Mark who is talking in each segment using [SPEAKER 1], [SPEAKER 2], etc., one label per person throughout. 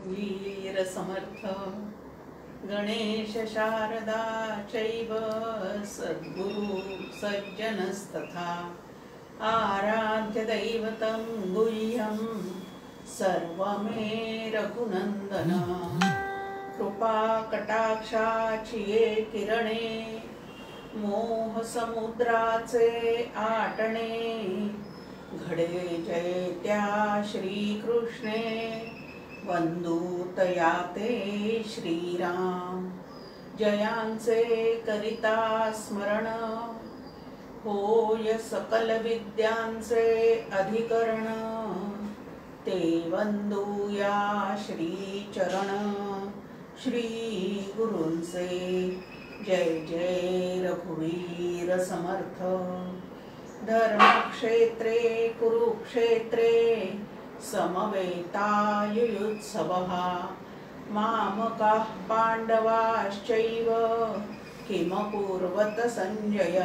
[SPEAKER 1] रघुवीर समर्थ गणेश शारदा चैव सद्गुरु सज्जनस्तथा आराध्य दैवतं गुह्यं सर्वमे रघुनंदन कृपा कटाक्षाची ये किरणे मोह समुद्राचे आटणे घडे जय त्या श्रीकृष्णे वंदूतया ते श्रीराम जयांचे करिता स्मरण होय सकल विद्यांचे अधिकरण ते वंदूया श्रीचरण श्री गुरूंचे जय जय रघुवीर समर्थ धर्मक्षेत्रे कुरुक्षेत्रे समवेतायुयुत्सवः मामकाः पाण्डवाश्चैव किमकुर्वत सञ्जय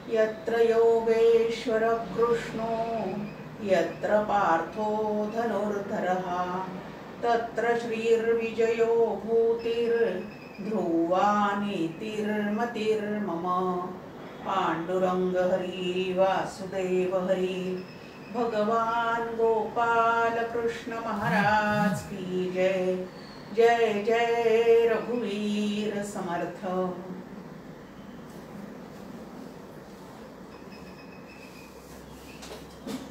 [SPEAKER 1] यत्र योगेश्वर कृष्णो यत्र पार्थो धनुर्धरः तत्र श्रीर्विजयो भूतिर्ध्रुवा नीतिर्मतिर्मम पांडुरंग हरी वासुदेव हरी भगवान गोपाल कृष्ण महाराज की जय जय जय रघुवीर समर्थ।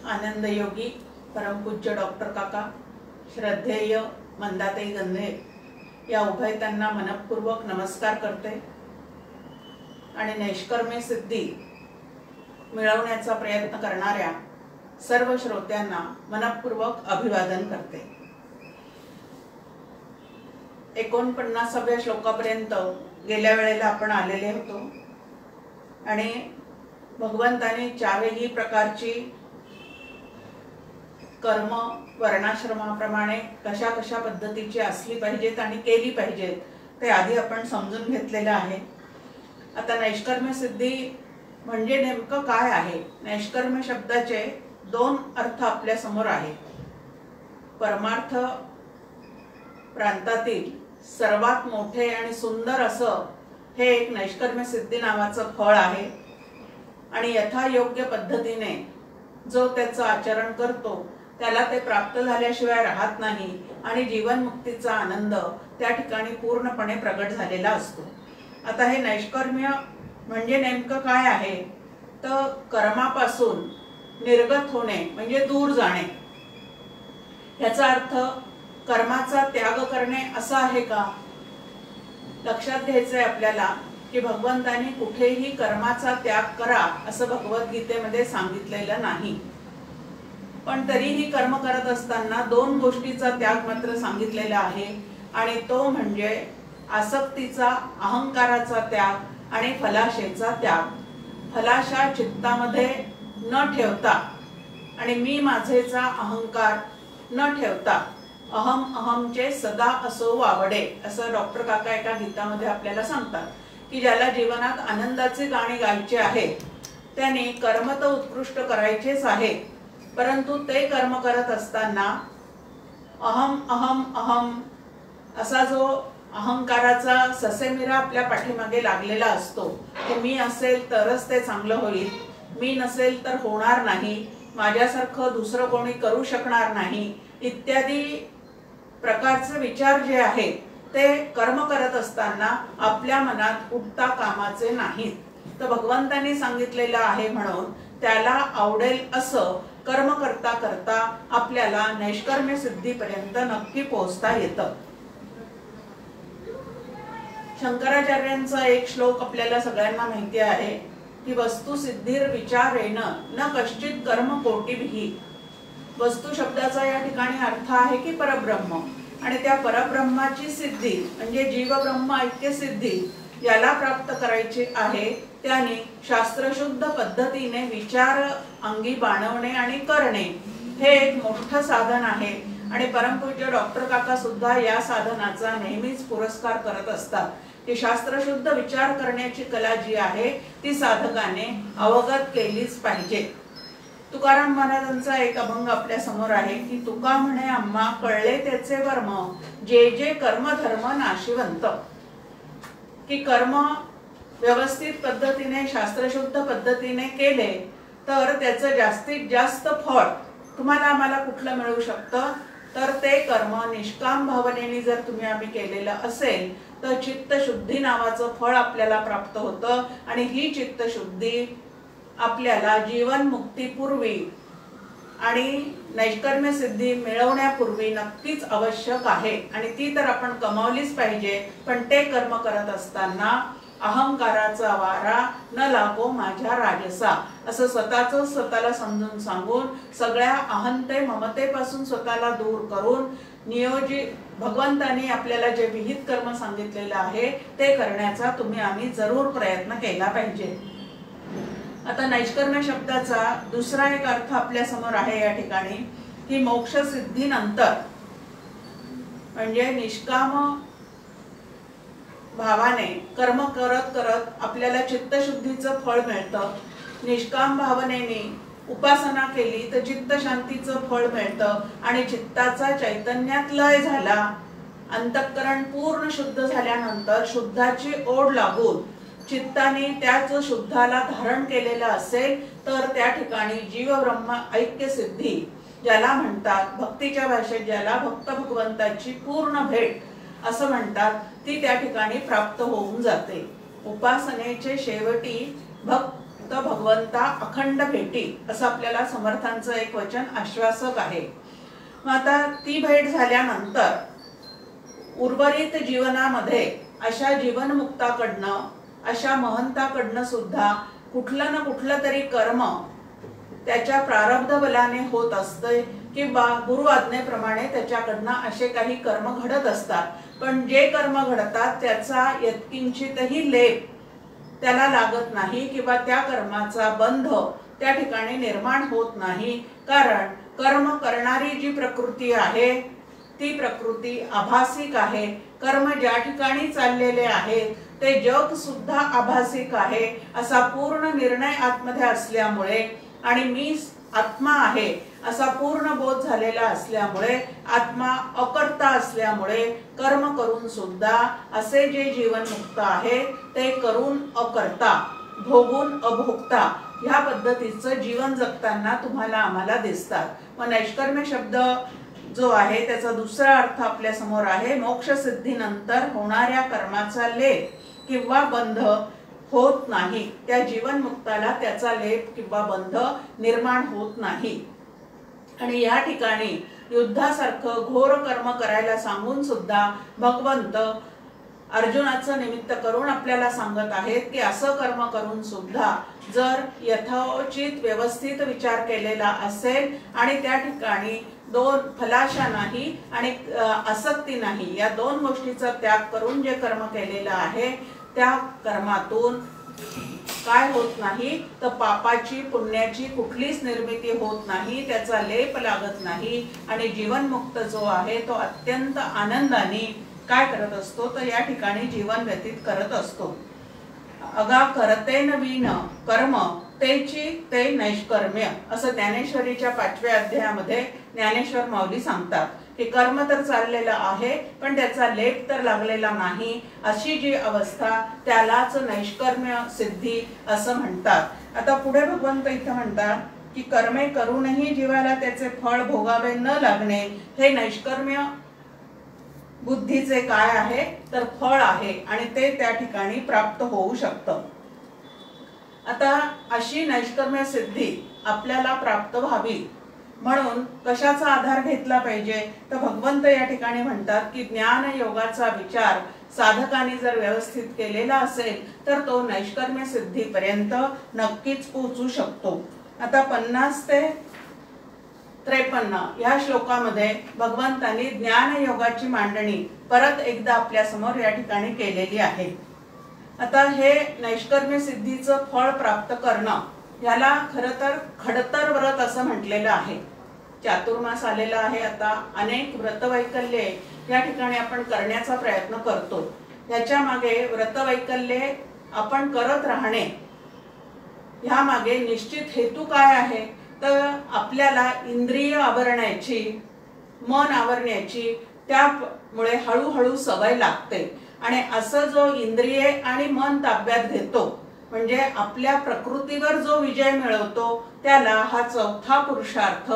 [SPEAKER 1] आनंद योगी परमपूज्य डॉक्टर काका श्रद्धेय मंदाताई गंधे या उभयतांना मनपूर्वक नमस्कार करते आणि नैष्कर्म्य सिद्धी मिळवण्याचा प्रयत्न करणाऱ्या सर्व श्रोत्यांना मनपूर्वक अभिवादन करते। 49व्या श्लोकापर्यंत गेल्या वेळेला आपण आलेले होतो आणि भगवंताने चारही प्रकारची कर्म वर्णाश्रमाप्रमाणे कशा कशा पद्धतीची असली पाहिजेत आणि केली पाहिजेत ते आधी आपण समजून घेतलेलं आहे। आता नैष्कर्म्य सिद्धी म्हणजे नेमकं काय आहे? नैष्कर्म्य शब्दाचे दोन अर्थ आपल्या समोर आहेत। परमार्थ प्रांतातील सर्वात मोठे आणि सुंदर असं हे एक नैष्कर्म्य सिद्धी नावाचं फळ आहे आणि यथायोग्य पद्धतीने जो त्याचं आचरण करतो त्याला ते प्राप्त झाल्याशिवाय राहत नाही आणि जीवनमुक्तीचा आनंद त्या ठिकाणी पूर्णपणे प्रगट झालेला असतो। आता हे नैष्कर्म्य म्हणजे नेमकं काय आहे? तर कर्मापासून निर्गत होणे म्हणजे दूर जाणे। याचा अर्थ कर्माचा त्याग करणे असा आहे का? लक्षात घ्यायचंय आपल्याला की भगवंताने कुठेही कर्माचा त्याग करा असं भगवद्गीतेमध्ये सांगितलेलं नाही, पण तरीही कर्म करत असताना दोन गोष्टीचा त्याग मात्र सांगितलेला आहे आणि तो म्हणजे आसक्तीचा अहंकाराचा त्याग आणि फलाशेचा त्याग। फलाशा चित्तामध्ये न ठेवता आणि मी माझेचा अहंकार न ठेवता अहम अहमचे सदा असो वावडे असं डॉक्टर काका एका गीतामध्ये आपल्याला सांगतात की ज्याला जीवनात आनंदाचे गाणे गायचे आहे त्याने कर्म तर उत्कृष्ट करायचेच आहे, परंतु ते कर्म करत असताना अहम अहम अहम असा जो अहंकाराचा ससेमिरा आपल्या पाठीमागे लागलेला असतो की मी असेल तरच ते चांगलं होईल, मी नसेल तर होणार नाही, माझ्यासारखं दुसरं कोणी करू शकणार नाही इत्यादी प्रकारचे विचार जे आहेत ते कर्म करत असताना आपल्या मनात उठता कामाचे नाहीत। तर भगवंतांनी सांगितलेलं आहे म्हणून त्याला आवडेल असं कर्म करता करता आपल्याला नैष्कर्म्य सिद्धीपर्यंत नक्की पोहोचता येतं। शंकराचार्यांचा एक श्लोक आपल्याला सगळ्यांना माहिती आहे की वस्तु सिद्धीर विचारेण न कश्चित कर्म कोटिभिः। वस्तु शब्दाचा या ठिकाणी अर्थ आहे की परब्रह्म आणि त्या परब्रह्माची सिद्धी म्हणजे जीवब्रह्म ऐक्य सिद्धी याला प्राप्त करायची आहे त्याने शास्त्रशुद्ध पद्धतीने विचार अंगी बाणवणे आणि करणे हे एक मोठं साधन आहे आणि परमपूज्य डॉक्टर काका सुद्धा या साधनाचा नेहमीच पुरस्कार करत असतात की शास्त्रशुद्ध विचार करण्याची कला जी आहे ती साधकाने अवगत केलीच पाहिजे। तुकाराम महाराजांचा एक अभंग आपल्या समोर आहे की तुका म्हणे आम्हा कळले त्याचे वर्म, जे जे कर्म धर्म नाशिवंत. की कर्म व्यवस्थित पद्धतीने शास्त्रशुद्ध पद्धतीने केले तर त्याचं जास्तीत जास्त फळ तुम्हाला आम्हाला कुठलं मिळू शकतं, तर ते कर्म निष्काम भावनेने जर तुम्ही आम्ही केलेलं असेल तर चित्तशुद्धी नावाचं फळ आपल्याला प्राप्त होतं. आणि ही चित्तशुद्धी आपल्याला जीवन मुक्तीपूर्वी आणि नैष्कर्म्य सिद्धी मिळवण्यापूर्वी नक्कीच आवश्यक आहे. आणि ती तर आपण कमावलीच पाहिजे. पण ते कर्म करत असताना अहंकाराचा वारा न लागो माझ्या राजसा असं स्वतःला समजून सांगून सगळ्या अहंते ममतेपासून स्वतःला दूर करून नियोजित भगवंतांनी आपल्याला जे विहित कर्म सांगितलेलं आहे ते करण्याचा तुम्ही आम्ही जरूर प्रयत्न केला पाहिजे. आता नैष्कर्म्य शब्दाचा दुसरा एक अर्थ आपल्या समोर आहे या ठिकाणी की मोक्ष सिद्धीनंतर म्हणजे निष्काम भावाने कर्म करत करत आपल्याला चित्तशुद्धीचं फळ मिळतं. निष्काम भावनेने उपासना केली तर चित्तशांतीचं फळ मिळतं आणि चित्ताचा चैतन्यात लय झाला, अंतःकरण पूर्ण शुद्ध झाल्यानंतर शुद्धाची ओढ लागून चित्ताने त्याच शुद्धाला धारण केलेलं असेल तर त्या ठिकाणी जीव ब्रह्म ऐक्य सिद्धी ज्याला म्हणतात, भक्तीच्या भाषेत ज्याला भक्त भगवंताची पूर्ण भेट असं म्हणतात, ती त्या ठिकाणी प्राप्त होऊन जाते. उपासनेचे शेवटी भक्त भगवंता अखंड भेटी असं आपल्याला समर्थांचं एक वचन आश्वासक आहे. आता ती भेट झाल्यानंतर उर्वरित जीवनामध्ये अशा जीवनमुक्ताकडनं अशा महंताकडनं सुद्धा कुठलं ना कुठलं तरी कर्म त्याच्या प्रारब्ध बलाने होत असते किंवा गुरु आज्ञेप्रमाणे त्याच्याकडनं असे काही कर्म घडत असतात. पण जे कर्म घडतात त्याचा यत्किंचितही लेप त्याला लागत नाही किंवा त्या कर्माचा बंध त्या ठिकाणी निर्माण होत नाही. कारण कर्म करणारी जी प्रकृती आहे ती प्रकृती आभासिक आहे. कर्म ज्या ठिकाणी चाललेले आहेत ते जग सुद्धा आभासिक आहे असा पूर्ण निर्णय आतमध्ये असल्यामुळे आणि मी आत्मा आहे असा पूर्ण बोध झालेला असल्यामुळे, आत्मा अकर्ता असल्यामुळे कर्म करून सुद्धा असे जे जीवन मुक्त आहे ते करून अकर्ता भोगून अभोगता ह्या पद्धतीचं जीवन जगताना तुम्हाला आम्हाला दिसतात. मग नैष्कर्म्य शब्द जो आहे त्याचा दुसरा अर्थ आपल्या समोर आहे मोक्ष सिद्धीनंतर होणाऱ्या कर्माचा लेप किंवा बंध होत नाही. त्या जीवन मुक्ताला त्याचा लेप किंवा बंध निर्माण होत नाही. आणि या ठिकाणी युद्धासारखं घोर कर्म करायला सांगून सुद्धा भगवंत अर्जुनाचं निमित्त करून आपल्याला सांगत आहेत की असं कर्म करून सुद्धा जर यथोचित व्यवस्थित विचार केलेला असेल आणि त्या ठिकाणी दोन फलाशा नाही आणि आसक्ती नाही या दोन गोष्टीचा त्याग करून जे कर्म केलेलं आहे त्या कर्मातून काय होत नाही तर पापाची पुण्याची कुठलीच निर्मिती होत नाही, त्याचा लेप लागत नाही आणि जीवनमुक्त जो आहे तो अत्यंत आनंदाने काय करत असतो तर या ठिकाणी जीवन व्यतीत करत असतो. अगा करते नवीन कर्म तेची ते नैष्कर्म्य असं ज्ञानेश्वरीच्या 5व्या अध्यायामध्ये ज्ञानेश्वर माऊली सांगतात की कर्म तर चाललेलं आहे पण त्याचा लेप तर लागलेला नाही. अशी जी अवस्था त्यालाच नैष्कर्म्य सिद्धी असं म्हणतात. आता पुढे भगवंत इथं म्हणतात की कर्मे करूनही जीवाला त्याचे फळ भोगावे न लागणे हे नैष्कर्म्य बुद्धीचे काय आहे तर फळ आहे आणि ते त्या ठिकाणी प्राप्त होऊ शकतं. आता अशी नैष्कर्म्य सिद्धी आपल्याला प्राप्त व्हावी म्हणून कशाचा आधार घेतला पाहिजे तर भगवंत या ठिकाणी म्हणतात की ज्ञान योगाचा विचार साधकांनी जर व्यवस्थित केलेला असेल तर तो नैष्कर्म्य सिद्धीपर्यंत नक्कीच पोहोचू शकतो. आता 50 ते 53 या श्लोकामध्ये भगवंतांनी ज्ञान योगाची मांडणी परत एकदा आपल्या समोर या ठिकाणी केलेली आहे. आता हे नैष्कर्म्य सिद्धीचं फळ प्राप्त करणं याला खरं तर खडतर व्रत असं म्हटलेलं आहे. चातुर्मास आलेला आहे, आता अनेक व्रतवैकल्ये या ठिकाणी आपण करण्याचा प्रयत्न करतो. याच्या मागे व्रतवैकल्ये आपण करत राहणे ह्या मागे निश्चित हेतू काय आहे तर आपल्याला इंद्रिय आवरण्याची, मन आवरण्याची त्यामुळे हळूहळू सवय लागते. आणि असं जो इंद्रिये आणि मन ताब्यात घेतो म्हणजे आपल्या प्रकृतीवर जो विजय मिळवतो त्याला हा चौथा पुरुषार्थ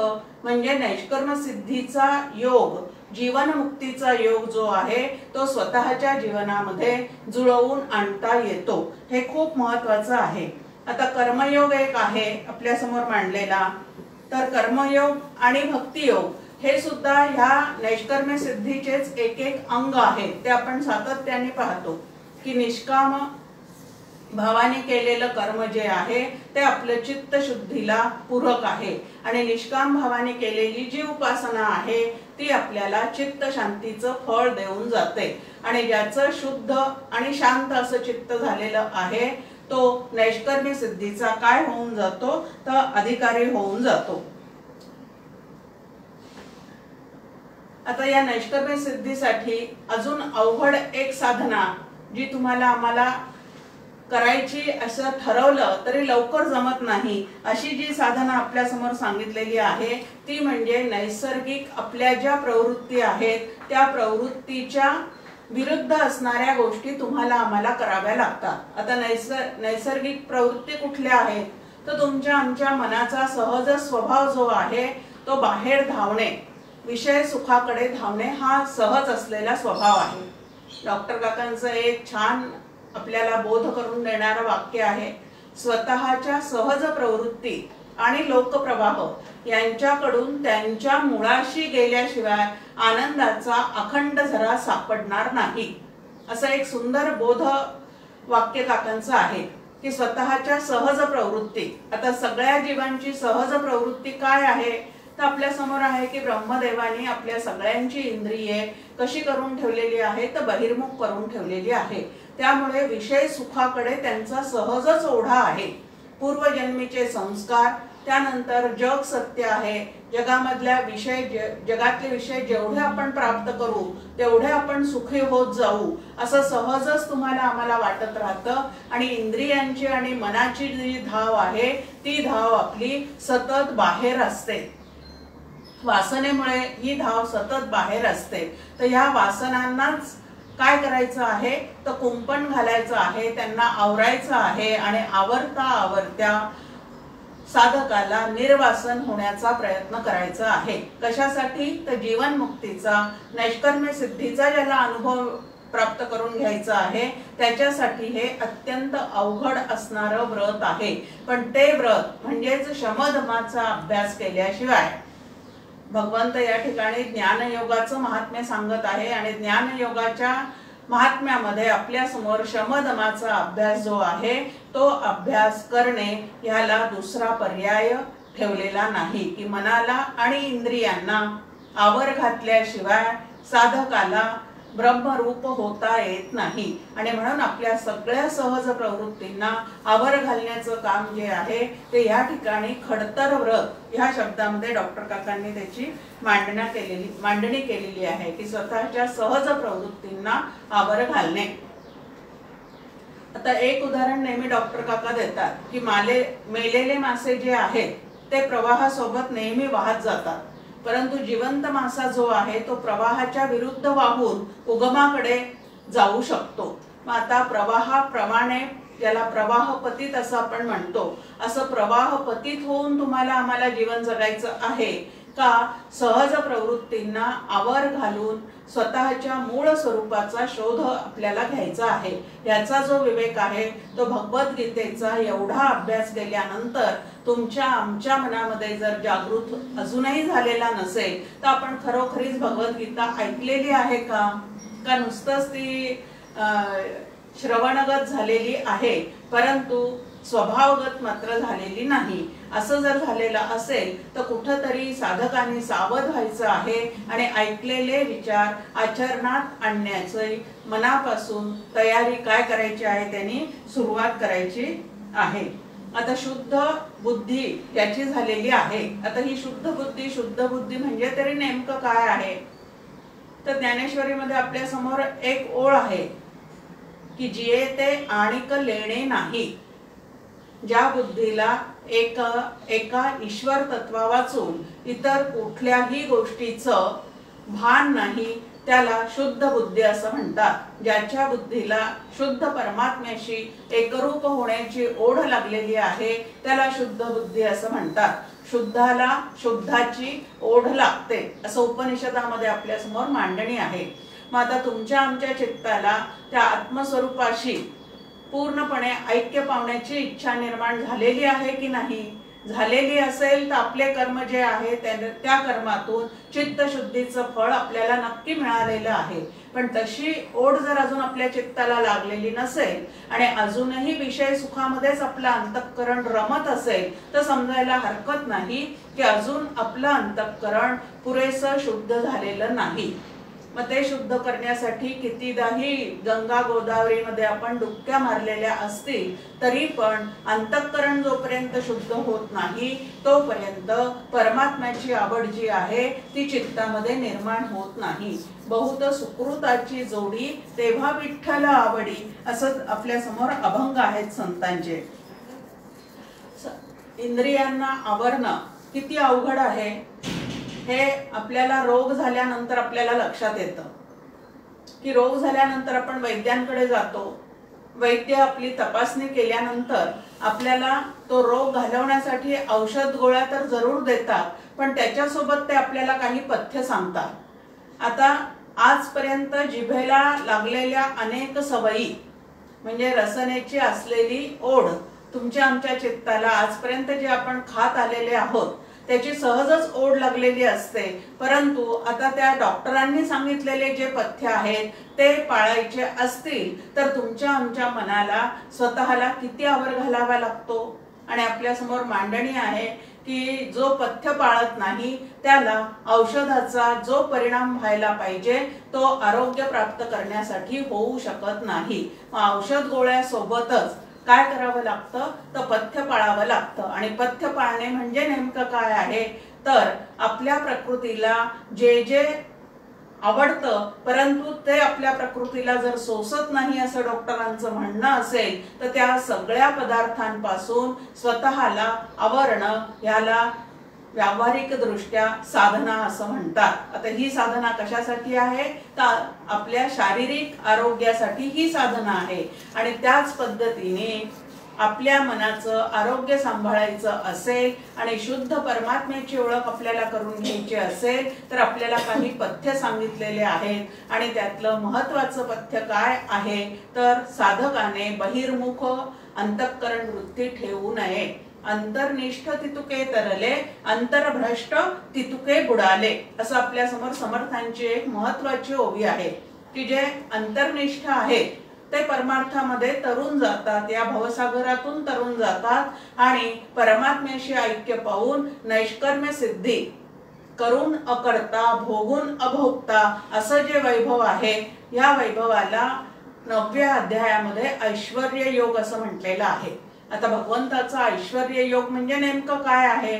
[SPEAKER 1] म्हणजे नैष्कर्म सिद्धीचा योग, जीवनमुक्तीचा योग जो आहे तो स्वतःच्या जीवनामध्ये जुळवून आणता येतो. हे खूप महत्वाचं आहे. आता कर्मयोग एक आहे आपल्या समोर मांडलेला, तर कर्मयोग आणि भक्तियोग हे सुद्धा ह्या नैष्कर्म्य सिद्धीचेच एक एक अंग आहे. ते आपण सातत्याने पाहतो की निष्काम भावाने केलेलं कर्म जे आहे ते आपल्या चित्त शुद्धीला पूरक आहे आणि निष्काम भावाने केलेली जी उपासना आहे ती आपल्याला चित्त शांतीचं फळ देऊन जाते. आणि ज्याचं शुद्ध आणि शांत असं चित्त झालेलं आहे तो नैष्कर्म्य सिद्धीचा काय होऊन जातो, तर अधिकारी होऊन जातो. आता या नैष्कर्म्य सिद्धीसाठी अजून अवघड एक साधना जी तुम्हाला आम्हाला करायची असं ठरवलं तरी लवकर जमत नाही अशी जी साधना आपल्या समोर सांगितलेली आहे ती म्हणजे नैसर्गिक आपल्या ज्या प्रवृत्ती आहेत त्या प्रवृत्तीच्या विरुद्ध असणाऱ्या गोष्टी तुम्हाला आम्हाला कराव्या लागतात. आता नैसर्गिक प्रवृत्ती कुठल्या आहेत, तर तुमच्या आमच्या मनाचा सहज स्वभाव जो आहे तो बाहेर धावणे, विषय सुखाकडे धावणे हा सहज असलेला स्वभाव आहे. डॉक्टर काकांचं एक छान आपल्याला बोध करून देणारं वाक्य आहे, स्वतःच्या सहज प्रवृत्ती आणि लोकप्रवाह यांच्याकडून त्यांच्या मुळाशी गेल्याशिवाय आनंदाचा अखंड झरा सापडणार नाही. असं एक सुंदर बोध वाक्य काकांचं आहे की स्वतःच्या सहज प्रवृत्ती. आता सगळ्या जीवांची सहज प्रवृत्ती काय आहे, तर आपल्या समोर आहे की ब्रह्मदेवाने आपल्या सगळ्यांची इंद्रिये कशी करून ठेवलेली आहे, तर बहिर्मुख करून ठेवलेली आहे. त्यामुळे विषय सुखाकडे त्यांचा सहजच ओढा आहे. पूर्वजन्मीचे संस्कार, त्यानंतर जग सत्य आहे, जगामधल्या विषय जगातले विषय जेवढे आपण प्राप्त करू तेवढे आपण सुखी होत जाऊ असं सहजच तुम्हाला आम्हाला वाटत राहतं. आणि इंद्रियांची आणि मनाची जी धाव आहे ती धाव आपली सतत बाहेर असते. वासनेमुळे ही धाव सतत बाहेर असते. तर ह्या वासनांनाच काय करायचं आहे, तर कुंपण घालायचं आहे, त्यांना आवरायचं आहे आणि आवरता आवरत्या साधकाला निर्वासन होण्याचा प्रयत्न करायचा आहे. कशासाठी, तर जीवनमुक्तीचा, नैष्कर्म्य सिद्धीचा ज्याला अनुभव प्राप्त करून घ्यायचा आहे त्याच्यासाठी हे अत्यंत अवघड असणारं व्रत आहे. पण ते व्रत म्हणजेच शमधमाचा अभ्यास केल्याशिवाय भगवंत या ठिकाणी ज्ञानयोगाचं महात्म्य सांगत आहे आणि ज्ञानयोगाच्या महात्म्यामध्ये आपल्या समोर शमदमाचा अभ्यास जो आहे तो अभ्यास करणे ह्याला दुसरा पर्याय ठेवलेला नाही की मनाला आणि इंद्रियांना आवर घातल्याशिवाय साधकाला ब्रह्मरूप होता येत नाही. आणि म्हणून आपल्या सगळ्या सहज प्रवृत्तींना आवर घालण्याचं काम जे आहे ते या ठिकाणी खडतर व्रत ह्या शब्दामध्ये डॉक्टर काकांनी त्याची मांडणी केलेली आहे की स्वतःच्या सहज प्रवृत्तींना आवर घालणे. आता एक उदाहरण नेहमी डॉक्टर काका देतात की मेलेले मासे जे आहेत ते प्रवाहासोबत नेहमी वाहत जातात, परंतु जिवंत मासा जो आहे तो प्रवाहाच्या विरुद्ध वाहून उगमाकडे जाऊ शकतो. मग आता प्रवाहाप्रमाणे ज्याला प्रवाह पतित असं आपण म्हणतो, असं प्रवाह पतित होऊन तुम्हाला आम्हाला जीवन जगायचं आहे का सहज प्रवृत्तींना आवर घालून स्वतःच्या मूळ स्वरूपाचा शोध आपल्याला घ्यायचा आहे. याचा जो विवेक आहे तो भगवद्गीतेचा एवढा अभ्यास केल्यानंतर तुमच्या आमच्या मनामध्ये जर जागृत अजूनही झालेला नसेल तर आपण खरोखरीच भगवद्गीता ऐकलेली आहे का नुसतंच ती श्रवणगत झालेली आहे परंतु स्वभावगत मात्र झालेली नाही. असं जर झालेलं असेल तर कुठंतरी साधकांनी सावध व्हायचं आहे आणि ऐकलेले विचार आचरणात आणण्याची मनापासून तयारी काय करायची आहे त्यांनी सुरुवात करायची आहे. आता शुद्ध बुद्धी याची झालेली आहे. आता ही शुद्ध बुद्धी म्हणजे तरी नेमकं काय आहे, तर ज्ञानेश्वरीमध्ये आपल्या समोर एक ओळ आहे की जिये ते आणिक लेणे नाही. ज्या बुद्धीला एका ईश्वर तत्वा वाचून इतर कुठल्याही गोष्टीचं भान नाही, त्याला शुद्ध बुद्धी असं म्हणतात. ज्याच्या बुद्धीला शुद्ध परमात्म्याशी एकरूप होण्याची ओढ लागलेली आहे त्याला शुद्ध बुद्धी असं म्हणतात. शुद्धाला शुद्धाची ओढ लागते असं उपनिषदामध्ये आपल्या समोर मांडणी आहे. मग आता तुमच्या आमच्या चित्ताला त्या आत्मस्वरूपाशी पूर्णपणे ऐक्य पावण्याची इच्छा निर्माण झालेली आहे की नाही? झालेली असेल तर आपले कर्म जे आहे त्या कर्मातून चित्तशुद्धीचं फळ आपल्याला नक्की मिळालेलं आहे. पण तशी ओढ जर अजून आपल्या चित्ताला लागलेली नसेल आणि अजूनही विषय सुखामध्येच आपलं अंतःकरण रमत असेल तर समजायला हरकत नाही की अजून आपलं अंतःकरण पुरेसं शुद्ध झालेलं नाही. मग ते शुद्ध करण्यासाठी कितीदाही गंगा गोदावरीमध्ये आपण डुबक्या मारलेल्या असतील तरी पण अंतःकरण जोपर्यंत शुद्ध होत नाही तोपर्यंत परमात्म्याची आवड जी आहे ती चित्तामध्ये निर्माण होत नाही. बहुत सुकृताची जोडी तेव्हा विठ्ठल आवडी असं आपल्या समोर अभंग आहेत संतांचे. इंद्रियांना आवरणं किती अवघड आहे हे आपल्याला रोग झाल्यानंतर आपल्याला लक्षात येतं की रोग झाल्यानंतर आपण वैद्यांकडे जातो. वैद्य आपली तपासणी केल्यानंतर आपल्याला तो रोग घालवण्यासाठी औषध गोळ्या तर जरूर देतात पण त्याच्यासोबत ते आपल्याला काही पथ्य सांगतात. आता आजपर्यंत जिभेला लागलेल्या अनेक सवयी म्हणजे रसनेची असलेली ओढ तुमच्या आमच्या चित्ताला आजपर्यंत जे आपण खात आलेले आहोत त्याची सहजच ओढ लागलेली असते. परंतु आता त्या डॉक्टरांनी सांगितलेले जे पथ्य आहेत ते पाळायचे असतील तर तुमच्या आमच्या मनाला स्वतःला किती आवर घालावा लागतो. आणि आपल्या समोर मांडणी आहे की जो पथ्य पाळत नाही त्याला औषधाचा जो परिणाम व्हायला पाहिजे तो आरोग्य प्राप्त करण्यासाठी होऊ शकत नाही. औषध गोळ्यासोबतच काय करावं लागतं तर पथ्य पाळावं लागतं. आणि पथ्य पाळणे म्हणजे नेमकं काय आहे तर आपल्या प्रकृतीला जे जे आवडतं परंतु ते आपल्या प्रकृतीला जर सोसत नाही असं डॉक्टरांचं म्हणणं असेल तर त्या सगळ्या पदार्थांपासून स्वतःला आवरणं याला व्यावहारिक दृष्ट्या साधना असं म्हणतात. आता ही साधना कशासाठी आहे तर आपल्या शारीरिक आरोग्यासाठी ही साधना आहे. आणि त्याच पद्धतीने आपल्या मनाचं आरोग्य सांभाळायचं असेल आणि शुद्ध परमात्म्याची ओळख आपल्याला करून घ्यायची असेल तर आपल्याला काही पथ्य सांगितलेले आहेत. आणि त्यातलं महत्वाचं पथ्य काय आहे तर साधकाने बहिर्मुख अंतःकरण वृत्ती ठेवू नये. अंतर्निष्ठ तितुके तरले अंतर्भ्रष्ट तितुके बुडाले असं आपल्या समोर समर्थांची एक महत्वाची ओवी आहे की जे अंतर्निष्ठ आहे ते परमार्थामध्ये तरुण जातात, या भवसागरातून तरुण जातात आणि परमात्म्याशी ऐक्य पाहून नैष्कर्म्य सिद्धी करून अकर्ता भोगून अभोक्ता असं जे वैभव आहे या वैभवाला 9व्या अध्यायामध्ये ऐश्वर्य योग असं म्हटलेलं आहे. आता भगवंताचा ऐश्वर्य योग म्हणजे नेमकं काय आहे?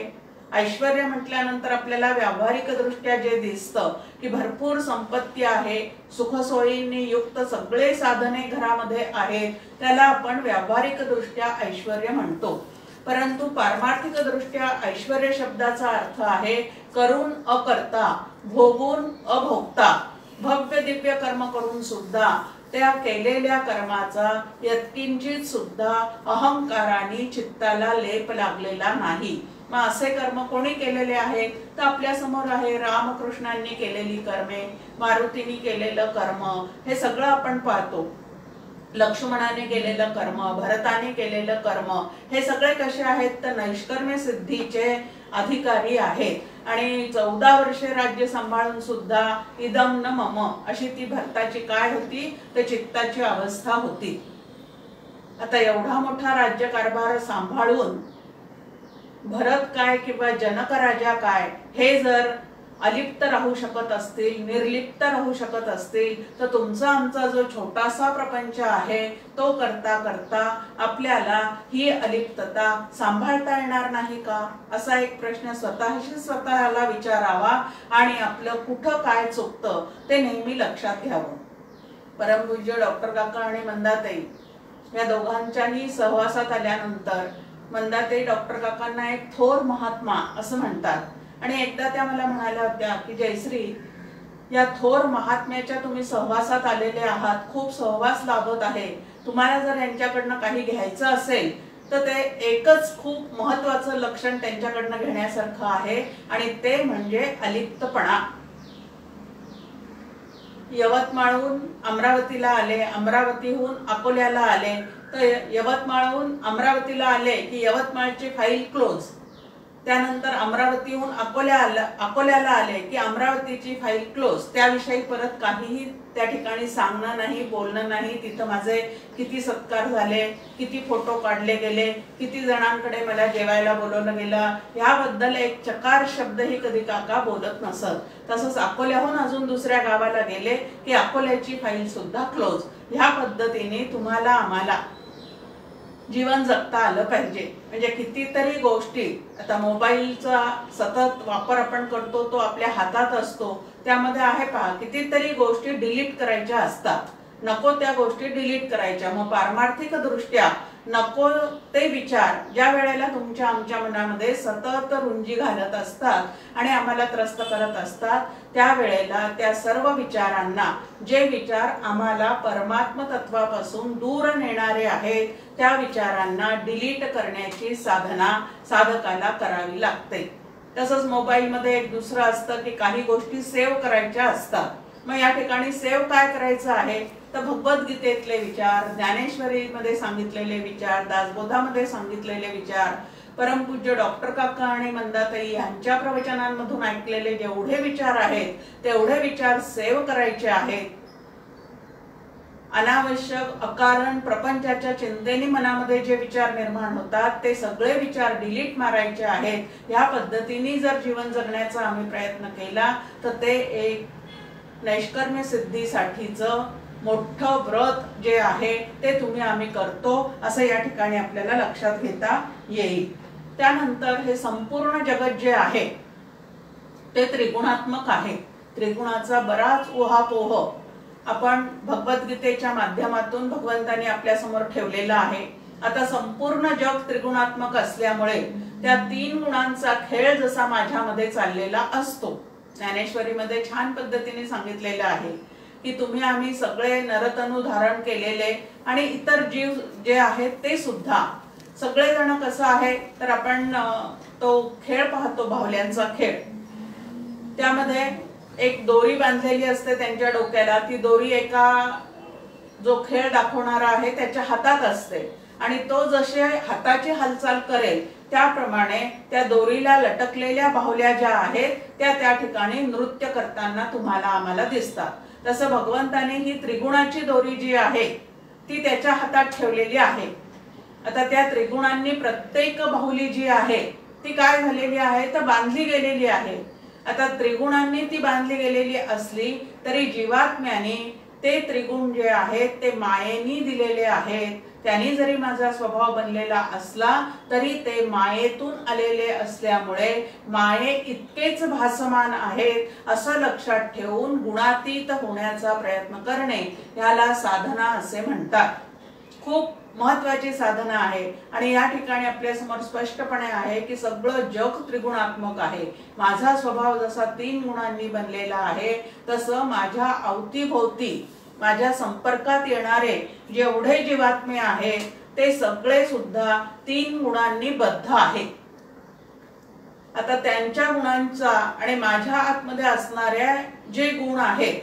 [SPEAKER 1] ऐश्वर्य म्हटल्यानंतर आपल्याला व्यावहारिक दृष्ट्या जे दिसतं की भरपूर संपत्ती आहे, सुखसोयींनी युक्त सगळे साधने घरामध्ये आहेत, त्याला आपण व्यावहारिक दृष्ट्या ऐश्वर्य म्हणतो. परंतु पारमार्थिक दृष्ट्या ऐश्वर्य शब्दाचा अर्थ आहे करून अकर्ता भोगून अभोक्ता. भव्य दिव्य कर्म करून सुद्धा त्या केलेल्या कर्माचा यत्किंचित सुद्धा अहंकाराने चित्ताला लेप लागलेला नाही. मग असे कर्म कोणी केलेले आहेत तर आपल्या समोर आहे रामकृष्णांनी केलेली कर्मे, मारुतीने केलेलं कर्म, हे सगळं आपण पाहतो. लक्ष्मणाने केलेलं कर्म, भरताने केलेलं कर्म, हे सगळे कसे आहेत तर नैष्कर्म्य सिद्धीचे अधिकारी आहेत. आणि 14 वर्षे राज्य सांभाळून सुद्धा इदम न मम अशी ती भरताची काय होती तर चित्ताची अवस्था होती. आता एवढा मोठा राज्यकारभार सांभाळून भरत काय किंवा जनक राजा काय हे जर अलिप्त राहू शकत असतील, निर्लिप्त राहू शकत असतील तर तुमचा आमचा जो छोटासा प्रपंच आहे तो करता करता आपल्याला ही अलिप्तता सांभाळता येणार नाही का असा एक प्रश्न स्वतःला विचारावा आणि आपलं कुठं काय चुकतं ते नेहमी लक्षात घ्यावं. परमपूज्य डॉक्टर काका आणि मंदाताई या दोघांच्याही सहवासात आल्यानंतर मंदाताई डॉक्टर काकांना एक थोर महात्मा असं म्हणतात. आणि एकदा त्या मला म्हणाल्या होत्या की जयश्री, या थोर महात्म्याच्या तुम्ही सहवासात आलेले आहात, खूप सहवास लाभत आहे. तुम्हाला जर यांच्याकडनं काही घ्यायचं असेल तर ते एकच खूप महत्वाचं लक्षण त्यांच्याकडनं घेण्यासारखं आहे आणि ते म्हणजे अलिप्तपणा. यवतमाळहून अमरावतीला आले, अमरावतीहून अकोल्याला आले, तर यवतमाळहून अमरावतीला आले की यवतमाळची फाईल क्लोज. त्यानंतर अमरावतीहून अकोल्याला आले की अमरावतीची फाईल क्लोज. त्याविषयी परत काहीही त्या ठिकाणी सांगणं नाही, बोलणं नाही. तिथं माझे किती सत्कार झाले, किती फोटो काढले गेले, किती जणांकडे मला जेवायला बोलवलं गेलं, याबद्दल एक चकार शब्दही कधी काका बोलत नसत. तसंच अकोल्याहून अजून दुसऱ्या गावाला गेले की अकोल्याची फाईल सुद्धा क्लोज. ह्या पद्धतीने तुम्हाला आम्हाला जीवन जगता आलं पाहिजे. म्हणजे कितीतरी गोष्टी, आता मोबाईलचा सतत वापर आपण करतो, तो आपल्या हातात असतो, त्यामध्ये आहे पहा कितीतरी गोष्टी डिलीट करायच्या असतात. नको त्या गोष्टी डिलीट करायच्या. मग पारमार्थिक दृष्ट्या नको ते विचार ज्या वेळेला तुमच्या आमच्या मनामध्ये सतत रुंजी घालत असतात आणि आम्हाला त्रस्त करत असतात, त्यावेळेला त्या सर्व विचारांना, जे विचार आम्हाला परमात्म तत्वापासून दूर नेणारे आहेत, त्या विचारांना डिलीट करण्याची साधना साधकाला करावी लागते. तसंच मोबाईलमध्ये एक दुसरं असतं की काही गोष्टी सेव्ह करायच्या असतात. मग या ठिकाणी सेव्ह काय करायचं आहे तर भगवद्गीतेतले विचार, ज्ञानेश्वरीमध्ये सांगितलेले विचार, दासबोधामध्ये सांगितलेले विचार, परमपूज्य डॉक्टर काका आणि मंदाताई यांच्या प्रवचनांमधून ऐकलेले जेवढे विचार आहेत तेवढे विचार सेव्ह करायचे आहेत. अनावश्यक अकारण प्रपंचाच्या चिंतेने मनामध्ये जे विचार निर्माण होतात ते सगळे विचार डिलीट मारायचे आहेत. या पद्धतीने जर जीवन जगण्याचा आम्ही प्रयत्न केला तर ते एक नैष्कर्म्य सिद्धीसाठीचं मोठं व्रत जे आहे ते तुम्ही आम्ही करतो असं या ठिकाणी आपल्याला लक्षात घेता येईल. त्यानंतर हे संपूर्ण जगत जे आहे ते त्रिगुणात्मक आहे. त्रिगुणाचा बराच उहापोह आपण भगवद्गीतेच्या माध्यमातून भगवंतांनी आपल्या समोर ठेवलेला आहे. आता संपूर्ण जग त्रिगुणात्मक असल्यामुळे त्या तीन गुणांचा खेळ जसा माझ्यामध्ये चाललेला असतो, ज्ञानेश्वरीमध्ये छान पद्धतीने सांगितलेलं आहे की तुम्ही आम्ही सगळे नरतनु धारण केलेले आणि इतर जीव जे आहेत ते सुद्धा सगळे जण कसं आहे तर आपण तो खेळ पाहतो, बाहुल्यांचा खेळ. त्यामध्ये एक दोरी बांधलेली असते त्यांच्या डोक्याला. ती दोरी एका जो खेळ दाखवणारा आहे त्याच्या हातात असते आणि तो जसे हाताची हालचाल करेल त्याप्रमाणे त्या दोरीला लटकलेल्या बाहुल्या ज्या आहेत त्या त्या ठिकाणी नृत्य करताना तुम्हाला आम्हाला दिसतात. तसं भगवंताने ही त्रिगुणाची दोरी जी आहे ती त्याच्या हातात ठेवलेली आहे. आता त्या त्रिगुणांनी प्रत्येक बाहुली जी आहे ती काय झालेली आहे तर बांधली गेलेली आहे. आता त्रिगुणांनी ती बांधली गेलेली असली तरी जीवात्म्याने ते त्रिगुण जे आहेत ते मायेनी दिलेले आहेत. त्यांनी जरी माझा स्वभाव बनलेला असला तरी ते मायेतून आलेले असल्यामुळे माये इतकेच भासमान आहेत असं लक्षात ठेवून गुणातीत होण्याचा प्रयत्न करणे याला साधना असे म्हणतात. खूप महत्वाची साधना आहे आणि या ठिकाणी आपल्या समोर स्पष्टपणे आहे की सगळं जग त्रिगुणात्मक आहे. माझा स्वभाव जसा तीन गुणांनी बनलेला आहे तसं माझ्या अवतीभोवती माझ्या संपर्कात येणारे जेवढे जीवात्मे आहेत ते सगळे सुद्धा तीन गुणांनी बद्ध आहेत. आता त्यांच्या गुणांचा आणि माझ्या आतमध्ये असणाऱ्या जे गुण आहेत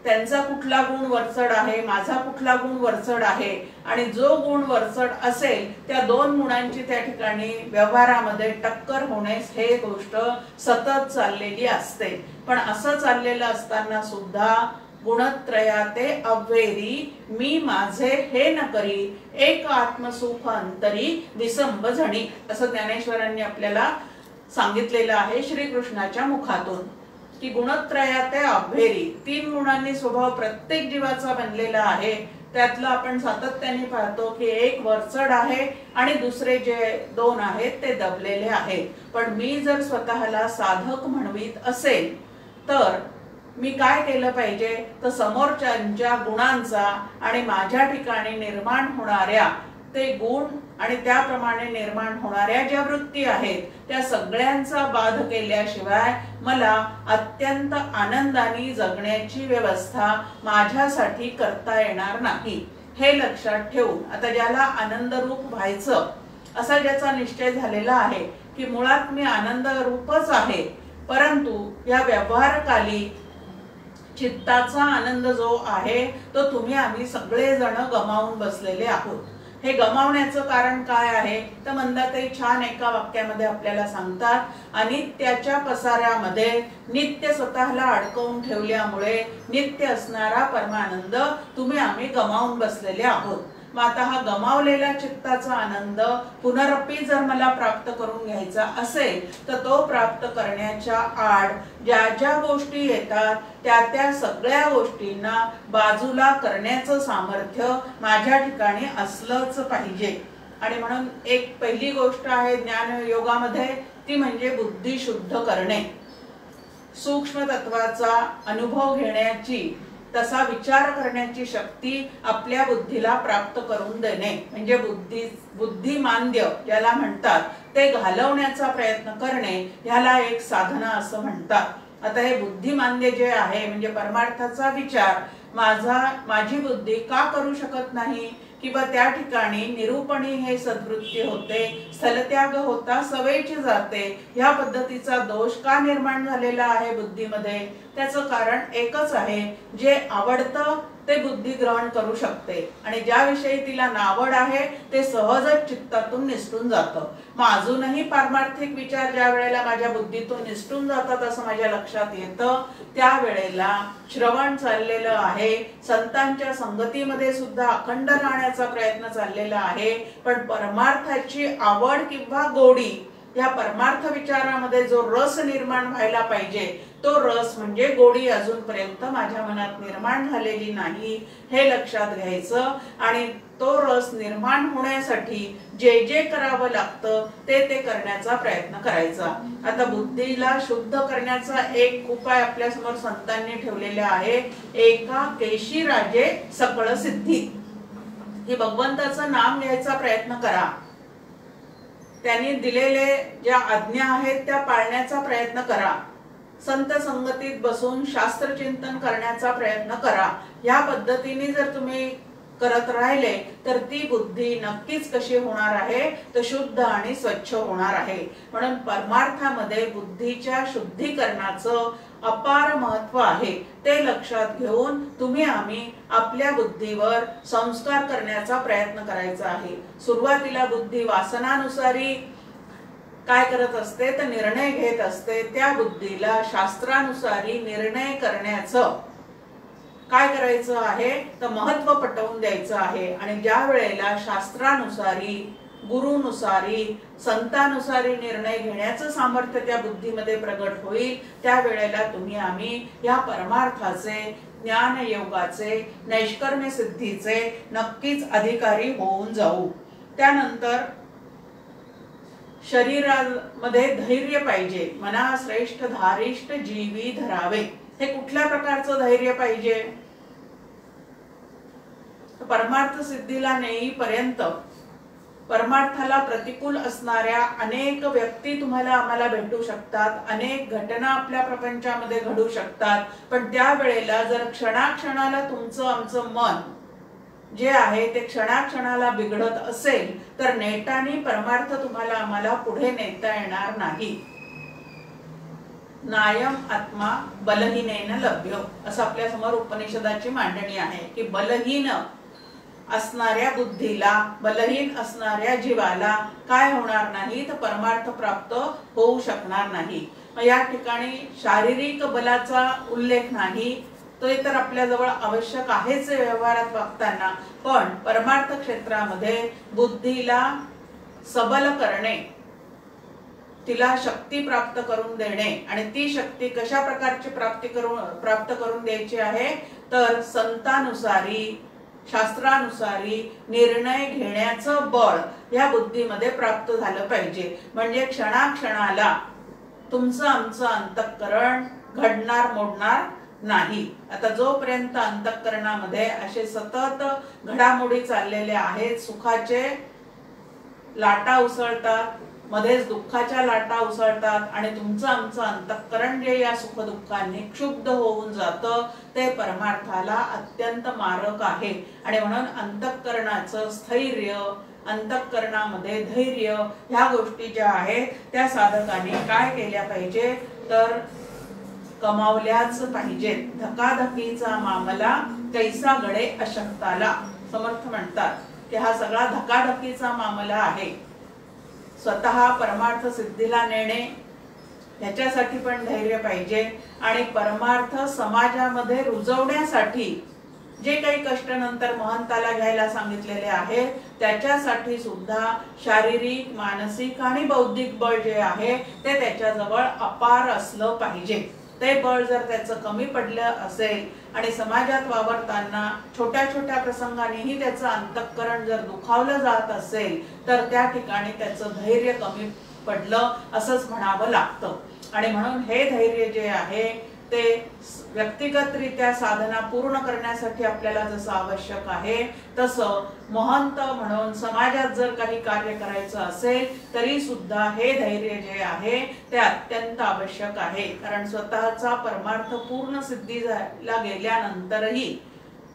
[SPEAKER 1] त्यांचा कुठला गुण वरचढ आहे, माझा कुठला गुण वरचढ आहे आणि जो गुण वरचढ असेल त्या दोन गुणांची त्या ठिकाणी व्यवहारामध्ये टक्कर होण्यास हे गोष्ट सतत चाललेली असते. पण असं चाललेलं असताना सुद्धा गुणत्रयाते अव्हेरी मी माझे हे न करी एक आत्मसुख अंतरी विसंब झणी असं ज्ञानेश्वरांनी आपल्याला सांगितलेलं आहे श्रीकृष्णाच्या मुखातून की गुणत्रयाते अव्हेरी तीन गुणांनी स्वभाव प्रत्येक जीवाचा बनलेला आहे. त्यातलं आपण सातत्याने पाहतो की एक वरचढ आहे आणि दुसरे जे दोन आहेत ते दबलेले आहेत. पण मी जर स्वतःला साधक म्हणवीत असेल तर मी काय केलं पाहिजे तर समोरच्या गुणांचा आणि माझ्या ठिकाणी निर्माण होणाऱ्या ते गुण आणि त्याप्रमाणे निर्माण होणाऱ्या ज्या वृत्ती आहेत त्या सगळ्यांचा बाध केल्याशिवाय मला अत्यंत आनंदाने जगण्याची व्यवस्था माझ्यासाठी करता येणार नाही, हे लक्षात ठेवून आता ज्याला आनंद रूप व्हायचं असा ज्याचा निश्चय झालेला आहे की मुळात मी आनंद रूपच आहे, परंतु या व्यवहारकाली चित्ताचा आनंद जो आहे तो तुम्ही आम्ही सगळेजण गमावून बसलेले आहोत. हे गमावण्याचं कारण काय आहे तर मंदाताई छान एका वाक्यामध्ये आपल्याला सांगतात, अनित्याच्या पसाऱ्यामध्ये नित्य स्वतःला अडकवून ठेवल्यामुळे नित्य असणारा परमानंद तुम्ही आम्ही गमावून बसलेले आहोत. मग आता हा गमावलेला चित्ताचा आनंद पुनरपी जर मला प्राप्त करून घ्यायचा असेल तर तो प्राप्त करण्याच्या आड ज्या ज्या गोष्टी येतात त्या सगळ्या गोष्टींना बाजूला करण्याचं सामर्थ्य माझ्या ठिकाणी असलंच पाहिजे. आणि म्हणून एक पहिली गोष्ट आहे ज्ञान योगामध्ये, ती म्हणजे बुद्धी शुद्ध करणे. सूक्ष्म तत्वाचा अनुभव घेण्याची, तसा विचार करण्याची शक्ती आपल्या बुद्धीला प्राप्त करून देणे म्हणजे बुद्धिमांद्य ज्याला म्हणतात ते घालवण्याचा प्रयत्न करणे, ह्याला एक साधना असं म्हणतात. आता हे बुद्धिमांद्य जे आहे म्हणजे परमार्थाचा विचार माझी बुद्धी का करू शकत नाही, किंवा त्या ठिकाणी निरूपणी हे सद्वृत्ती होते, स्थलत्याग होता सवयीची जाते, ह्या पद्धतीचा दोष का निर्माण झालेला आहे बुद्धीमध्ये, त्याचं कारण एकच आहे, जे आवडतं ते बुद्धी ग्रहण करू शकते आणि ज्याविषयी तिला नावड आहे ते सहजच चित्तातून निसटून जातं. मग अजूनही पारमार्थिक विचार ज्या वेळेला माझ्या बुद्धीतून निसटून जातात असं माझ्या लक्षात येतं, त्यावेळेला श्रवण चाललेलं आहे, संतांच्या संगतीमध्ये सुद्धा अखंड राहण्याचा प्रयत्न चाललेला आहे, पण परमार्थाची आवड किंवा गोडी, या परमार्थ विचारामध्ये जो रस निर्माण व्हायला पाहिजे तो रस म्हणजे गोडी अजूनपर्यंत माझ्या मनात निर्माण झालेली नाही, हे लक्षात घ्यायचं आणि तो रस निर्माण होण्यासाठी जे जे करावं लागतं ते करण्याचा प्रयत्न करायचा. आता बुद्धीला शुद्ध करण्याचा एक उपाय आपल्या समोर संतांनी ठेवलेला आहे, एका केशी राजे सकळ सिद्धी. हे भगवंताचं नाम घ्यायचा प्रयत्न करा, त्यांनी दिलेले ज्या आज्ञा आहेत त्या पाळण्याचा प्रयत्न करा, संत संगतीत बसून शास्त्र चिंतन करण्याचा प्रयत्न करा. या पद्धतीने जर तुम्ही करत राहिले तर ती बुद्धी नक्कीच कशी होणार आहे तर शुद्ध आणि स्वच्छ होणार आहे. म्हणून परमार्थामध्ये बुद्धीच्या शुद्धीकरणाचं अपार महत्व आहे, ते लक्षात घेऊन तुम्ही आम्ही आपल्या बुद्धीवर संस्कार करण्याचा प्रयत्न करायचा आहे. सुरुवातीला बुद्धी वासनानुसारी काय करत असते तर निर्णय घेत असते, त्या बुद्धीला शास्त्रानुसारी निर्णय करण्याचं काय करायचं आहे तर महत्व पटवून द्यायचं आहे. आणि ज्या वेळेला शास्त्रानुसारी, गुरुनुसारी, संतानुसारी निर्णय घेण्याचं सामर्थ्य त्या बुद्धीमध्ये प्रगट होईल, त्या वेळेला तुम्ही आम्ही या परमार्थाचे, ज्ञान योगाचे, नैष्कर्म्य सिद्धीचे नक्कीच अधिकारी होऊन जाऊ. त्यानंतर शरीरामध्ये धैर्य पाहिजे, मना श्रेष्ठ धारिष्ठ जीवी धरावे. हे कुठल्या प्रकारचं धैर्य पाहिजे, परमार्थ सिद्धीला नेईपर्यंत परमार्थाला प्रतिकूल असणाऱ्या अनेक व्यक्ती तुम्हाला आम्हाला भेटू शकतात, अनेक घटना आपल्या प्रपंचामध्ये घडू शकतात, पण त्या वेळेला जर क्षणाक्षणाला तुमचं आमचं मन जे आहे ते क्षणाक्षणाला बिघडत असेल तर नेटाने परमार्थ तुम्हाला आम्हाला पुढे नेता येणार नाही. नायम आत्मा बलहीनेन लभ्यो, असं आपल्या समोर उपनिषदाची मांडणी आहे की बलहीन असणाऱ्या बुद्धीला, बलहीन असणाऱ्या जीवाला काय होणार नाही तर परमार्थ प्राप्त होऊ शकणार नाही. मग या ठिकाणी शारीरिक बलाचा उल्लेख नाही, तो तर आपल्या जवळ आवश्यक आहेच व्यवहारात वागताना, पण परमार्थ क्षेत्रामध्ये बुद्धीला सबल करणे, तिला शक्ती प्राप्त करून देणे आणि ती शक्ती कशा प्रकारची प्राप्त करून द्यायची आहे तर संतानुसारी, शास्त्रानुसारी निर्णय घेण्याचं बळ या बुद्धीमध्ये प्राप्त झालं पाहिजे. म्हणजे क्षणाक्षणाला तुमचं आमचं अंतःकरण घडणार मोडणार नाही. आता जोपर्यंत अंतःकरणामध्ये असे सतत घडामोडी चाललेल्या आहेत, सुखाचे लाटा उसळतात, मध्येच दुःखाच्या लाटा उसळतात आणि तुमचं आमचं अंतःकरण जे या सुखदुःखांनी क्षुब्ध होऊन जातं ते परमार्थाला अत्यंत मारक आहे. आणि म्हणून अंतःकरणाचं स्थैर्य, अंतःकरणामध्ये धैर्य ह्या गोष्टी ज्या आहेत त्या साधकांनी काय केल्या पाहिजे तर कमावल्याच पाहिजेत. धकाधकीचा मामला कैसा घडे अशक्ताला. समर्थ म्हणतात की हा सगळा धकाधकीचा मामला आहे. स्वतः परमार्थ सिद्धीला नेणे ह्याच्यासाठी पण धैर्य पाहिजे आणि परमार्थ समाजामध्ये रुजवण्यासाठी जे काही कष्ट नंतर महंताला घ्यायला सांगितलेले आहे त्याच्यासाठी सुद्धा शारीरिक, मानसिक आणि बौद्धिक बळ जे आहे ते त्याच्याजवळ अपार असलं पाहिजे. ते बळ जर त्याचं कमी पडलं असेल आणि समाजात वावरताना छोट्या छोट्या प्रसंगानेही त्याचं अंतःकरण जर दुखावलं जात असेल तर त्या ठिकाणी त्याचं धैर्य कमी पडलं असंच म्हणावं लागतं. आणि म्हणून हे धैर्य जे आहे ते व्यक्तिगतरित्या साधना पूर्ण करण्यासाठी आपल्याला जसं आवश्यक आहे तसं महंत म्हणून समाजात जर काही कार्य करायचं असेल तरी सुद्धा हे धैर्य जे आहे ते अत्यंत आवश्यक आहे. कारण स्वतःचा परमार्थ पूर्ण सिद्धीला गेल्यानंतरही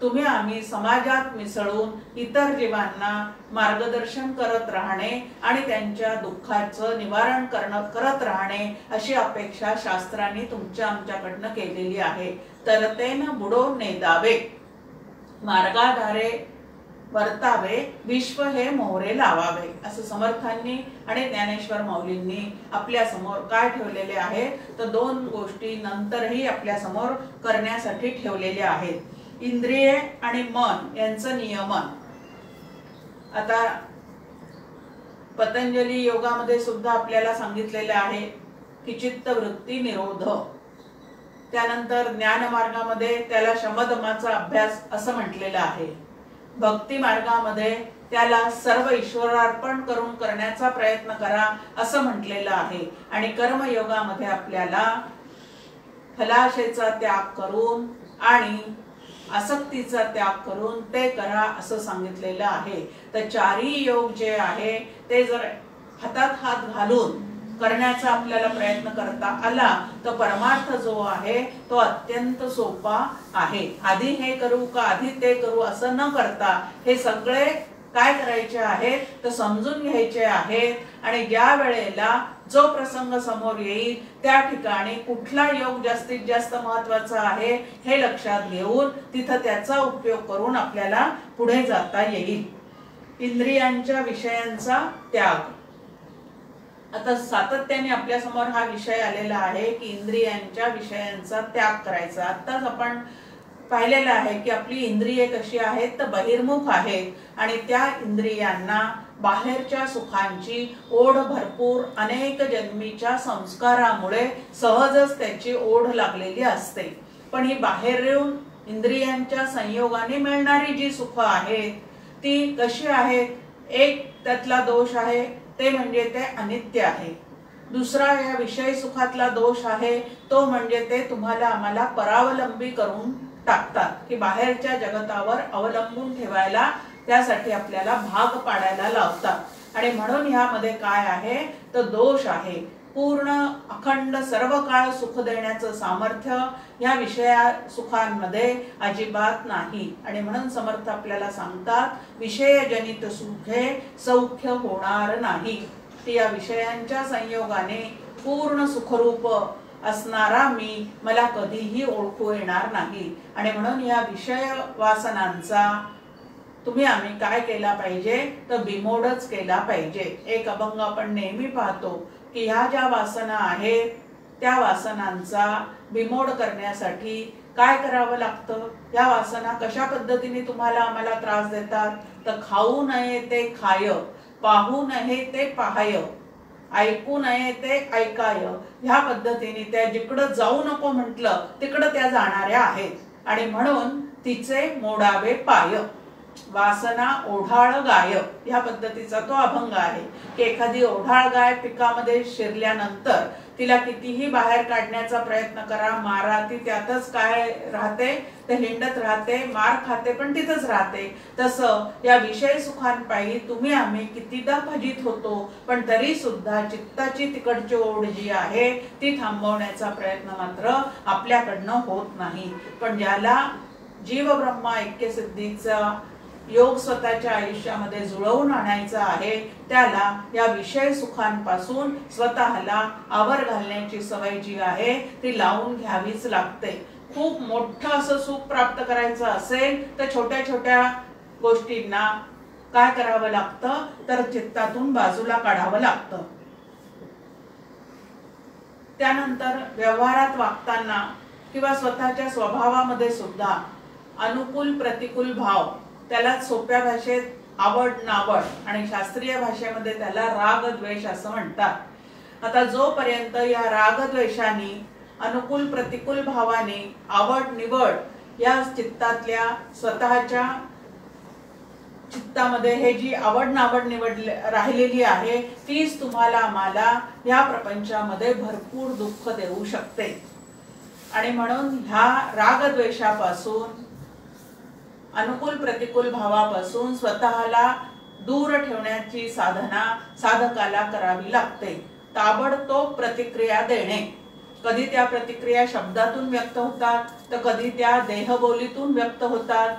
[SPEAKER 1] तुम्ही आम्ही समाजात मिसळून इतर जीवांना मार्गदर्शन करत राहणे आणि त्यांच्या दुःखाचं निवारण करत राहणे अशी अपेक्षा शास्त्रांनी तुमच्या आमच्याकडनं केलेली आहे. तरतेन बुडो नेदावे मार्गाधारे वर्तावे विश्व हे मोहरे लावावे असं समर्थांनी आणि ज्ञानेश्वर माऊलींनी आपल्या समोर काय ठेवलेले आहे तर दोन गोष्टी नंतरही आपल्या समोर करण्यासाठी ठेवलेल्या आहेत. इंद्रिये आणि मन यांचं नियमन. आता पतंजली योगामध्ये सुद्धा आपल्याला सांगितलेले आहे की चित्तवृत्ती निरोध. त्यानंतर ज्ञान मार्गामध्ये त्याला शमदमाचा अभ्यास असं म्हटलेलं आहे. भक्ती मार्गामध्ये त्याला सर्व ईश्वरार्पण करून करण्याचा प्रयत्न करा असं म्हटलेलं आहे. आणि कर्मयोगामध्ये आपल्याला फलाशेचा त्याग करून आणि आसक्तीचा त्याग करून ते करा असं सांगितलेलं आहे. तर चारी योग जे आहे ते जर हातात हात घालून करण्याचा आपल्याला प्रयत्न करता आला तर परमार्थ जो आहे तो अत्यंत सोपा आहे. आधी हे करू का आधी ते करू असं न करता हे सगळे काय करायचे आहेत तर समजून घ्यायचे आहेत आणि ज्या वेळेला जो प्रसंग समोर येईल त्या ठिकाणी कुठला योग जास्तीत जास्त महत्वाचा आहे हे लक्षात घेऊन तिथं त्याचा उपयोग करून आपल्याला पुढे जाता येईल. इंद्रियांच्या विषयांचा त्याग. आता सातत्याने आपल्या समोर हा विषय आलेला आहे की इंद्रियांच्या विषयांचा त्याग करायचा. आताच आपण पाहिलेलं आहे की आपली इंद्रिये कशी आहेत तर बहिर्मुख आहेत आणि त्या इंद्रियांना बाहेरच्या सुखांची ओढ भरपूर अनेक जन्मीच्या संस्कारामुळे सहजच त्याची ओढ लागलेली असते. पण ही बाहेरून इंद्रियांच्या संयोगाने मिळणारी जी सुख आहेत ती कशी आहेत. एक त्यातला दोष आहे ते म्हणजे ते अनित्य आहे. दुसरा या विषय सुखातला दोष आहे तो म्हणजे ते तुम्हाला आम्हाला परावलंबी करून टाकतात की बाहेरच्या जगतावर अवलंबून ठेवायला त्यासाठी आपल्याला भाग पाडायला लावतात. आणि म्हणून ह्यामध्ये काय आहे तर दोष आहे. पूर्ण अखंड सर्व काळ सुख देण्याचं सामर्थ्य या विषया सुखांमध्ये अजिबात नाही. आणि म्हणून समर्थ आपल्याला सांगतात विषयजनित सुखे सौख्य होणार नाही. ती या विषयांच्या संयोगाने पूर्ण सुखरूप असणारा मी मला कधीही ओळखू येणार नाही. आणि म्हणून या विषय वासनांचा तुम्ही आम्ही काय केला पाहिजे तर बिमोडच केला पाहिजे. एक अभंग आपण नेहमी पाहतो की ह्या ज्या वासना आहेत त्या वासनांचा बिमोड करण्यासाठी काय करावं लागतं. या वासना कशा पद्धतीने तुम्हाला आम्हाला त्रास देतात तर खाऊ नये ते खाय, पाहू नये ते पाहाय, ऐकू नये ते ऐकाय ह्या पद्धतीने त्या जिकडं जाऊ नको म्हटलं तिकडं त्या जाणाऱ्या आहेत. आणि म्हणून तिचे मोडावे पाय. वासना ओढाळ गाय ह्या पद्धतीचा तो अभंग आहे की एखादी ओढाळ गाय पिकामध्ये शिरल्यानंतर तिला कितीही बाहेर काढण्याचा प्रयत्न करा, मारा, ती त्यातच काय राहते, ते हिंडत राहते, मार खाते, पण तिथंच राहते. तसं या विषय सुखांपायी तुम्ही आम्ही कितीदा फजित होतो, पण तरी सुद्धा चित्ताची तिकडची ओढ जी आहे ती थांबवण्याचा प्रयत्न मात्र आपल्याकडनं होत नाही. पण ज्याला जीव ब्रह्मा ऐक्य सिद्धीचा योग स्वतःच्या आयुष्यामध्ये जुळवून आणायचा आहे, त्याला या विषय सुखांपासून स्वतःला आवर घालण्याची सवय जी आहे ती लावून घ्यावीच लागते. खूप मोठं असं सुख प्राप्त करायचं असेल तर छोट्या छोट्या गोष्टींना काय करावं लागतं, तर चित्तातून बाजूला काढावं लागतं. त्यानंतर व्यवहारात वागताना किंवा स्वतःच्या स्वभावामध्ये सुद्धा अनुकूल प्रतिकूल भाव, त्याला सोप्या भाषेत आवड नावड आणि शास्त्रीय भाषेमध्ये त्याला राग द्वेष असं म्हणतात. आता जोपर्यंत या राग द्वेषाने, अनुकूल प्रतिकूल भावाने, आवड निवड या चित्तातल्या स्वतःच्या चित्तामध्ये हे जी आवड नावड निवड राहिलेली आहे तीच तुम्हाला मला या प्रपंचामध्ये भरपूर दुःख देऊ शकते. आणि म्हणून ह्या राग द्वेषापासून, अनुकूल प्रतिकूल भावापासून स्वतःला दूर ठेवण्याची साधना साधकाला करावी लागते. ताबडतोब प्रतिक्रिया देणे. कधी त्या प्रतिक्रिया शब्दातून व्यक्त होतात, तर कधी त्या देहबोलीतून व्यक्त होतात.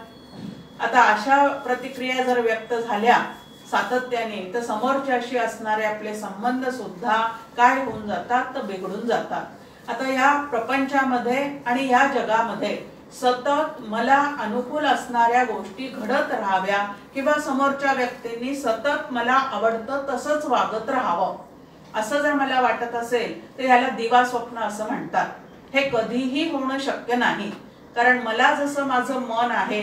[SPEAKER 1] आता अशा प्रतिक्रिया जर व्यक्त झाल्या सातत्याने, तर समोरच्याशी असणारे आपले संबंध सुद्धा काय होऊन जातात, तर बिघडून जातात. आता या प्रपंचामध्ये आणि या जगामध्ये सतत मला अनुकूल असणाऱ्या गोष्टी घडत राहाव्या किंवा समोरच्या व्यक्तींनी सतत मला आवडतं तसंच वागत राहावं असं जर मला वाटत असेल तर याला दिवा स्वप्न असं म्हणतात. हे कधीही होणं शक्य नाही. कारण मला जसं माझं मन आहे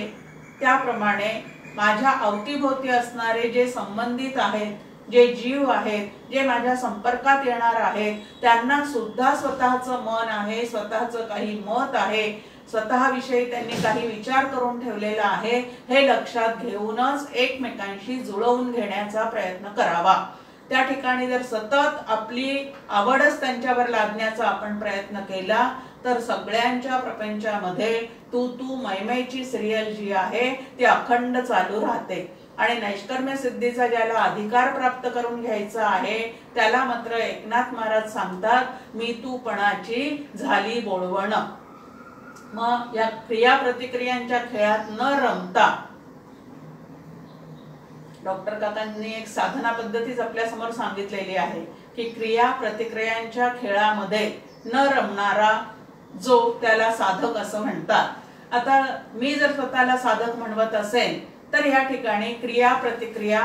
[SPEAKER 1] त्याप्रमाणे माझ्या अवतीभोवती असणारे जे संबंधित आहेत, जे जीव आहेत, जे माझ्या संपर्कात येणार आहेत, त्यांना सुद्धा स्वतःचं मन आहे, स्वतःचं काही मत आहे, स्वतःविषयी त्यांनी काही विचार करून ठेवलेला आहे, हे लक्षात घेऊनच एकमेकांशी जुळवून घेण्याचा प्रयत्न करावा. त्या ठिकाणी जर सतत आपली आवडच त्यांच्यावर लादण्याचा आपण प्रयत्न केला तर सगळ्यांच्या प्रपंचामध्ये तू तू मैमयची सिरियल जी आहे ती अखंड चालू राहते. आणि नैष्कर्म्य सिद्धीचा ज्याला अधिकार प्राप्त करून घ्यायचा आहे त्याला मात्र एकनाथ महाराज सांगतात, मी तूपणाची झाली बोळवण. मग या क्रिया प्रतिक्रियांच्या खेळात न रमता डॉक्टर काकांनी एक साधना पद्धतीच आपल्या समोर सांगितलेली आहे की क्रिया प्रतिक्रियांच्या खेळामध्ये न रमणारा जो त्याला साधक असं म्हणतात. आता मी जर स्वतःला साधक म्हणवत असेल तर या ठिकाणी क्रिया प्रतिक्रिया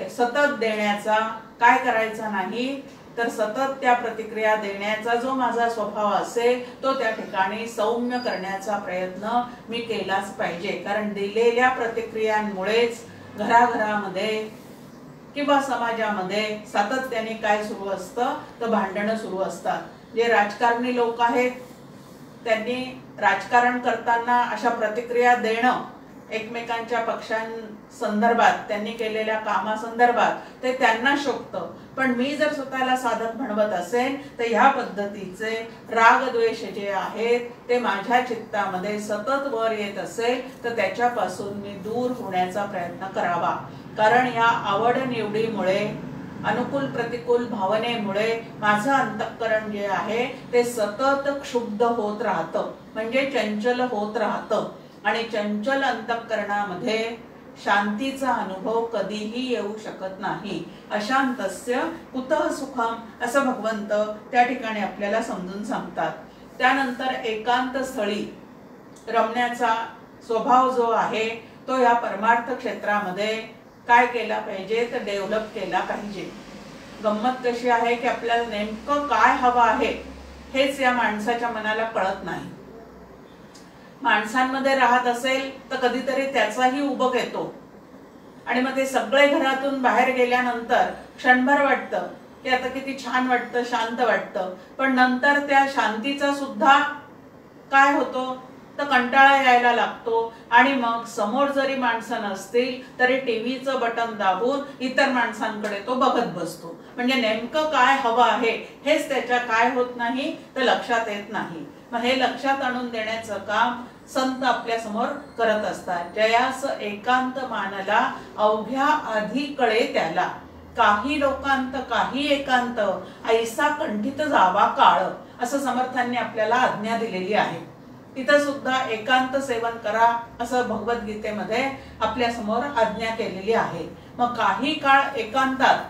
[SPEAKER 1] सतत देण्याचा काय करायचा नाही, तर सतत त्या प्रतिक्रिया देण्याचा जो माझा स्वभाव असेल तो त्या ठिकाणी सौम्य करण्याचा प्रयत्न मी केलाच पाहिजे. कारण दिलेल्या प्रतिक्रियांमुळेच घराघरामध्ये किंवा समाजामध्ये सातत्याने काय सुरू असतं, तर भांडणं सुरू असतात. जे राजकारणी लोक आहेत त्यांनी राजकारण करताना अशा प्रतिक्रिया देणं एकमेकांच्या पक्षांसंदर्भात, त्यांनी केलेल्या कामासंदर्भात, ते त्यांना शोभतं. पण मी जर स्वतःला साधक म्हणवत असेल तर ह्या पद्धतीचे राग द्वेष जे आहेत ते माझ्या चित्तामध्ये सतत वर येत असेल तर त्याच्यापासून मी दूर होण्याचा प्रयत्न करावा. कारण या आवड निवडीमुळे, अनुकूल प्रतिकूल भावनेमुळे माझं अंतःकरण जे आहे ते सतत क्षुब्ध होत राहतं, म्हणजे चंचल होत राहतं. आणि चंचल अंतःकरणामध्ये शांतीचा अनुभव कधीही येऊ शकत नाही. अशांतस्य कुतः सुखम असं भगवंत त्या ठिकाणी आपल्याला समजून सांगतात. त्यानंतर एकांत स्थळी रमण्याचा स्वभाव जो आहे तो या परमार्थ क्षेत्रामध्ये काय केला पाहिजे, तर डेव्हलप केला पाहिजे. गंमत कशी आहे की आपल्याला नेमकं काय हवं आहे हेच या माणसाच्या मनाला कळत नाही. माणसांमध्ये राहत असेल तर कधीतरी त्याचाही उबक येतो आणि मग ते सगळे घरातून बाहेर गेल्यानंतर क्षणभर वाटतं की आता किती छान वाटतं, शांत वाटतं. पण नंतर त्या शांतीचा सुद्धा काय होतो, तर कंटाळा यायला लागतो आणि मग समोर जरी माणसं नसतील तरी टीव्हीचं बटन दाबून इतर माणसांकडे तो बघत बसतो. म्हणजे नेमकं काय हवं आहे हेच त्याच्या काय होत नाही तर लक्षात येत नाही. मग हे लक्षात आणून देण्याचं काम संत आपल्या समोर करत असतात. जयास एकांत मानला अवघ्या आधी कळे त्याला, काही लोकांत काही एकांत ऐसा कंठित जावा काळ, असं समर्थांनी आपल्याला आज्ञा दिलेली आहे. तिथं सुद्धा एकांत सेवन करा असं भगवद्गीतेमध्ये आपल्या समोर आज्ञा केलेली आहे. मग काही काळ एकांतात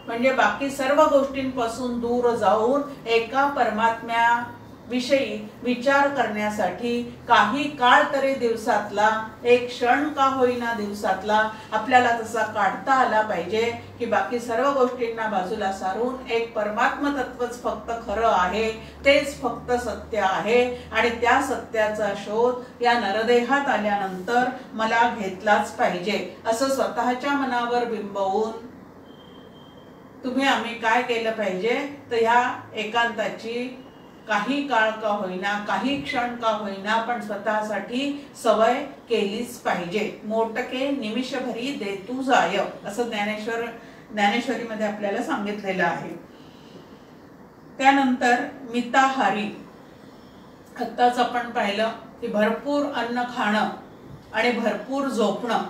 [SPEAKER 1] म्हणजे बाकी सर्व गोष्टींपासून दूर जाऊन एका परमात्म्या विषयी विचार करण्यासाठी काही काळ तरी दिवसातला, एक क्षण का होईना दिवसातला आपल्याला तसा काढता आला पाहिजे की बाकी सर्व गोष्टींना बाजूला सारून एक परमात्म तत्वच फक्त खरं आहे, तेच फक्त सत्य आहे आणि त्या सत्याचा शोध या नरदेहात आल्यानंतर मला घेतलाच पाहिजे असं स्वतःच्या मनावर बिंबवून तुम्ही आम्ही काय केलं पाहिजे तर ह्या एकांताची काही काळ का होईना, काही क्षण का होईना पण स्वतःसाठी सवय केलीच पाहिजे. मोटके निमिषभरी दे तू जाय असं ज्ञानेश्वरीमध्ये आपल्याला सांगितलेलं आहे. त्यानंतर मिताहारी, आत्ताच आपण पाहिलं की भरपूर अन्न खाणं आणि भरपूर झोपणं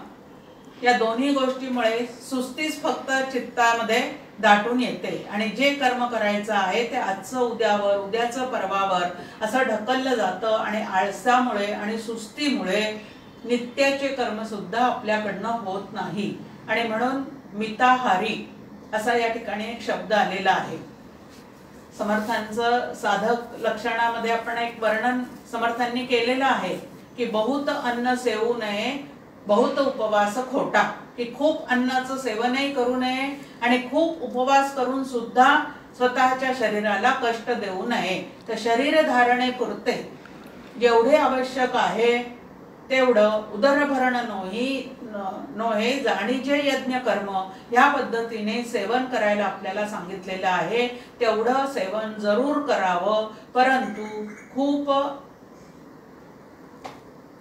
[SPEAKER 1] या दोन्ही गोष्टीमुळे सुस्तीच फक्त चित्तामध्ये दाटून येते आणि जे कर्म करायचं आहे ते आजचं उद्यावर, उद्याचं परवावर असं ढकललं जातं आणि आळसामुळे आणि सुस्तीमुळे नित्याचे कर्म सुद्धा आपल्याकडनं होत नाही. आणि म्हणून मिताहारी असा या ठिकाणी एक शब्द आलेला आहे. समर्थांचं साधक लक्षणामध्ये आपण एक वर्णन समर्थांनी केलेलं आहे की बहुत अन्न सेवू नये, बहुत उपवास खोटा, की खूप अन्नाचं सेवनही करू नये आणि खूप उपवास करून सुद्धा स्वतःच्या शरीराला कष्ट देऊ नये. तर शरीर धारणे पुरते जेवढे आवश्यक आहे तेवढं उदरभरण नोहे जाणीचे यज्ञ कर्म ह्या पद्धतीने सेवन करायला आपल्याला सांगितलेलं आहे. तेवढं सेवन जरूर करावं, परंतु खूप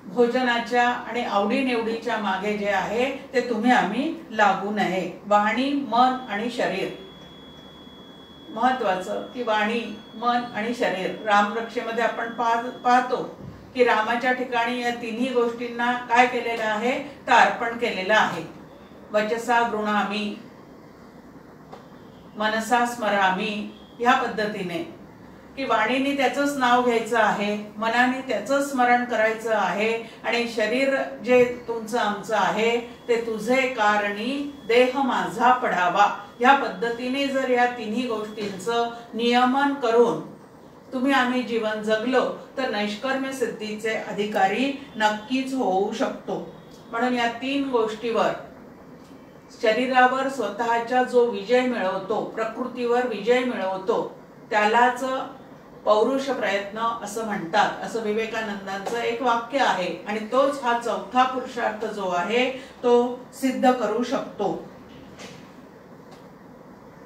[SPEAKER 1] भोजनाच्या आणि आवडीनिवडीच्या मागे जे आहे ते तुम्ही आम्ही लागू नये. वाणी, मन आणि शरीर महत्वाचं की वाणी, मन आणि शरीर. रामरक्षेमध्ये आपण पाहतो की रामाच्या ठिकाणी या तिन्ही गोष्टींना काय केलेलं आहे तर अर्पण केलेलं आहे. वचसा गृणामी, मनसा स्मरामी ह्या पद्धतीने की वाणीने त्याचंच नाव घ्यायचं आहे, मनाने त्याचं स्मरण करायचं आहे आणि शरीर जे तुमचं आमचं आहे ते तुझे कारणी देह माझा पडावा ह्या पद्धतीने जर या तिन्ही गोष्टींचं नियमन करून तुम्ही आम्ही जीवन जगलो तर नैष्कर्म्य सिद्धीचे अधिकारी नक्कीच होऊ शकतो. म्हणून या तीन गोष्टीवर, शरीरावर स्वतःचा जो विजय मिळवतो, प्रकृतीवर विजय मिळवतो त्यालाच पौरुष प्रयत्न असं म्हणतात, असं विवेकानंदांचं एक वाक्य आहे. आणि तोच हा चौथा पुरुषार्थ जो आहे तो सिद्ध करू शकतो.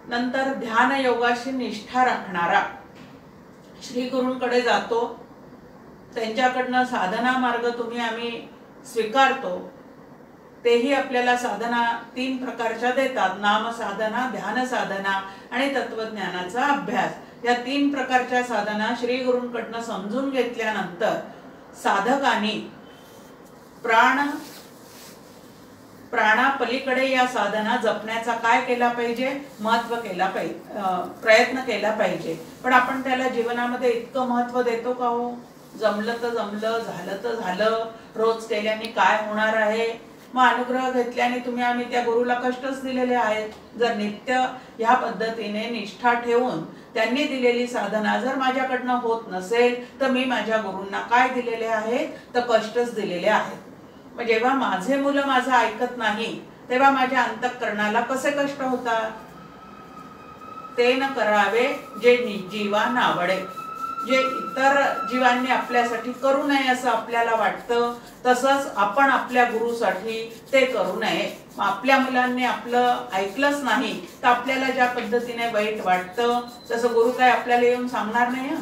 [SPEAKER 1] नंतर ध्यान योगाशी निष्ठा राखणारा श्री गुरूंकडे जातो, त्यांच्याकडनं साधना मार्ग तुम्ही आम्ही स्वीकारतो. तेही आपल्याला साधना तीन प्रकारच्या देतात, नाम साधना, ध्यान साधना आणि तत्वज्ञानाचा अभ्यास. या तीन प्रकारच्या साधना श्री गुरूंकडनं समजून घेतल्यानंतर साधकांनी प्राणापलीकडे या साधना जपण्याचा काय केला पाहिजे, महत्व केला पाहिजे, प्रयत्न केला पाहिजे. पण आपण त्याला जीवनामध्ये इतकं महत्व देतो का हो? जमलं तर जमलं, झालं तर झालं, रोज केल्याने काय होणार आहे? मग अनुग्रह घेतल्याने तुम्ही आम्ही त्या गुरुला कष्टच दिलेले आहेत. जर नित्य ह्या पद्धतीने निष्ठा ठेवून त्यांनी दिलेली साधना जर माझ्याकडनं होत नसेल तर मी माझ्या गुरूंना काय दिलेले आहेत तर कष्टच दिलेले आहेत. मग जेव्हा माझे मुलं माझं ऐकत नाही तेव्हा माझ्या अंतःकरणाला कसे कष्ट होतात? ते न करावे जे जीवा नावडे, जे इतर जीवांनी आपल्यासाठी करू नये असं आपल्याला वाटतं तसंच आपण आपल्या गुरुसाठी ते करू नये. आपल्या मुलांनी आपलं ऐकलंच नाही तर आपल्याला ज्या पद्धतीने वाईट वाटतं तसं गुरु काय आपल्याला येऊन सांगणार नाही.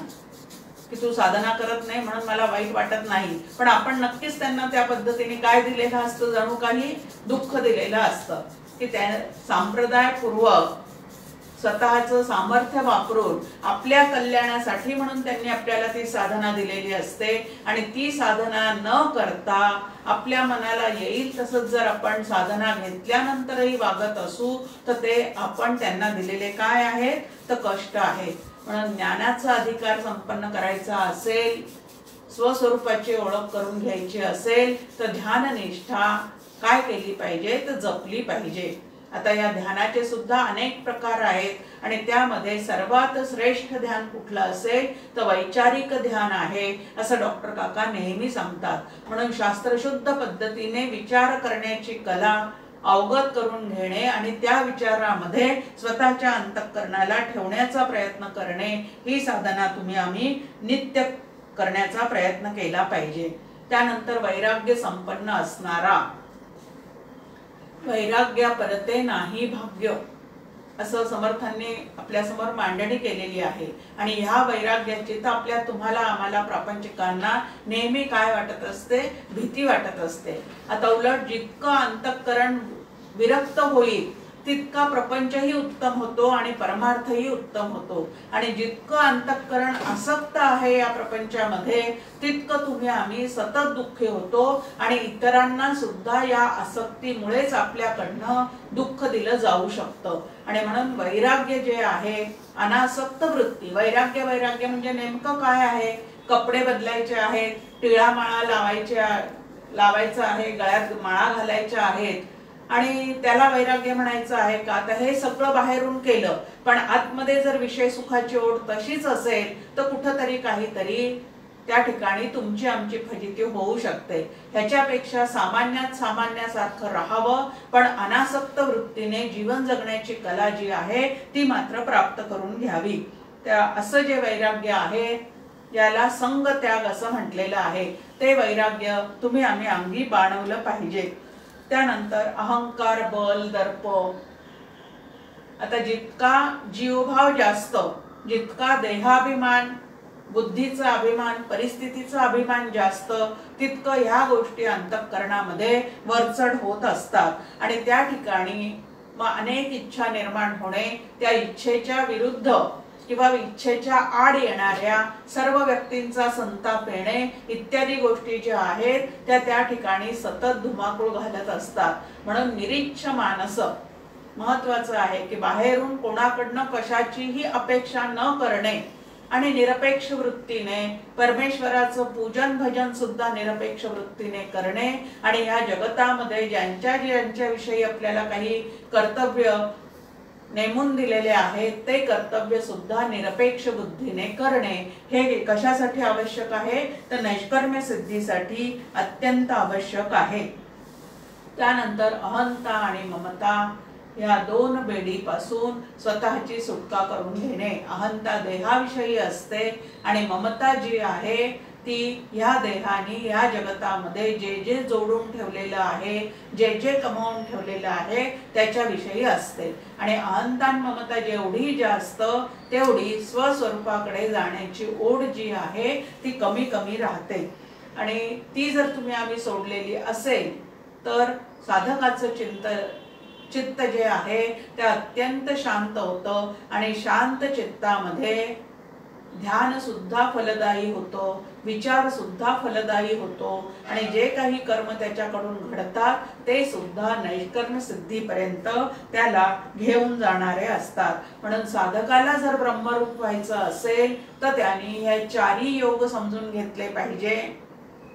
[SPEAKER 1] की तू साधना करत नाही म्हणून मला वाईट वाटत नाही, पण आपण नक्कीच त्यांना त्या पद्धतीने काय दिलेलं असतं, जणू काही दुःख दिलेलं असतं की त्या संप्रदायपूर्वक स्वतःचं सामर्थ्य वापरून आपल्या कल्याणासाठी म्हणून त्यांनी आपल्याला ती साधना दिलेली असते. आणि ती साधना न करता आपल्या मनाला येईल तसंच जर आपण साधना घेतल्यानंतरही वागत असू तर ते आपण त्यांना दिलेले काय आहे तर कष्ट आहे. म्हणून ज्ञानाचा अधिकार संपन्न करायचा असेल, स्वस्वरूपाची ओळख करून घ्यायची असेल तर ध्याननिष्ठा काय केली पाहिजे तर जपली पाहिजे. आता या ध्यानाचे सुद्धा अनेक प्रकार आहेत आणि त्यामध्ये सर्वात श्रेष्ठ ध्यान कुठलं असेल तर वैचारिक ध्यान आहे असं डॉक्टर काका नेहमी सांगतात. म्हणून शास्त्रशुद्ध पद्धतीने विचार करण्याची कला अवगत करून घेणे आणि त्या विचारामध्ये स्वतःच्या अंतःकरणाला ठेवण्याचा प्रयत्न करणे ही साधना आम्ही नित्य करण्याचा प्रयत्न केला पाहिजे. त्यानंतर वैराग्य संपन्न असणारा, वैराग्य परते नाही भाग्य असं समर्थांनी आपल्या समोर मांडणी केलेली आहे. आणि ह्या वैराग्याची तर तुम्हाला आम्हाला प्रापंचिकांना नेहमी काय वाटत असते, भीती वाटत असते. आता उलट जितकं अंतःकरण विरक्त होईल तितका प्रपंचही उत्तम होतो आणि परमार्थही उत्तम होतो. आणि जितकं अंतःकरण आसक्त आहे या प्रपंचामध्ये तितकं आम्ही सतत दुःखी होतो आणि इतरांना सुद्धा या आसक्तीमुळेच आपल्याकडनं दुःख दिलं जाऊ शकतं. आणि म्हणून वैराग्य जे आहे, अनासक्त वृत्ती, वैराग्य म्हणजे नेमकं काय आहे, कपडे बदलायचे आहेत, टिळा माळा लावायचा आहे, गळ्यात माळा घालायच्या आहेत आणि त्याला वैराग्य म्हणायचं आहे का. तर हे सगळं बाहेरून केलं पण आतमध्ये जर विषय सुखाची ओढ तशीच असेल तर कुठंतरी काहीतरी त्या ठिकाणी तुमची आमची फजिती होऊ शकते. ह्याच्यापेक्षा सामान्यात सामान्यासारखं राहावं पण अनासक्त वृत्तीने जीवन जगण्याची कला जी आहे ती मात्र प्राप्त करून घ्यावी. त्या असं जे वैराग्य आहे याला संग त्याग असं म्हटलेलं आहे. ते वैराग्य आम्ही अंगी बाणवलं पाहिजे. त्यानंतर अहंकार, बल, दर्प. आता जितका जीवभाव जास्त, जितका देहाभिमान, बुद्धीचा अभिमान, परिस्थितीचा अभिमान जास्त तितकं ह्या गोष्टी अंतःकरणामध्ये वरचढ होत असतात. आणि त्या ठिकाणी मग अनेक इच्छा निर्माण होणे, त्या इच्छेच्या विरुद्ध किंवा इच्छेच्या आड येणाऱ्या सर्व व्यक्तींचा संताप येणे इत्यादी गोष्टी ज्या आहेत त्या ठिकाणी सतत धुमाकूळ घालत असतात. म्हणून निरीच्छ मानस महत्वाचं आहे की बाहेरून कोणाकडनं कशाचीही अपेक्षा न करणे आणि निरपेक्ष वृत्तीने परमेश्वराचं पूजन भजन सुद्धा निरपेक्ष वृत्तीने करणे. आणि या जगतामध्ये ज्यांच्या विषयी आपल्याला काही कर्तव्य नेमून दिलेले आहेत ते कर्तव्य सुद्धा निरपेक्ष बुद्धीने करणे हे कशासाठी आवश्यक आहे तर नैष्कर्म्य सिद्धीसाठी अत्यंत आवश्यक आहे. त्यानंतर अहंता आणि ममता या दोन बेडीपासून स्वतःची सुटका करून घेणे. अहंता देहाविषयी असते आणि ममता जी आहे ती ह्या देहाने या जगतामध्ये जे जे जोडून ठेवलेलं आहे, जे जे कमावून ठेवलेलं आहे त्याच्याविषयी असते. आणि अहंता ममता जेवढी जास्त तेवढी स्वस्वरूपाकडे जाण्याची ओढ जी आहे ती कमी कमी राहते. आणि ती जर आम्ही सोडलेली असेल तर साधकाचं चित्त जे आहे ते अत्यंत शांत होतं आणि शांत चित्तामध्ये ध्यान सुद्धा फलदायी होतो, विचार सुद्धा फलदायी होतो आणि जे काही कर्म त्याच्याकडून घडतात ते सुद्धा नैष्कर्म्य सिद्धीपर्यंत त्याला घेऊन जाणारे असतात. म्हणून साधकाला जर ब्रह्मरूप व्हायचं असेल तर त्यांनी हे चारी योग समजून घेतले पाहिजे,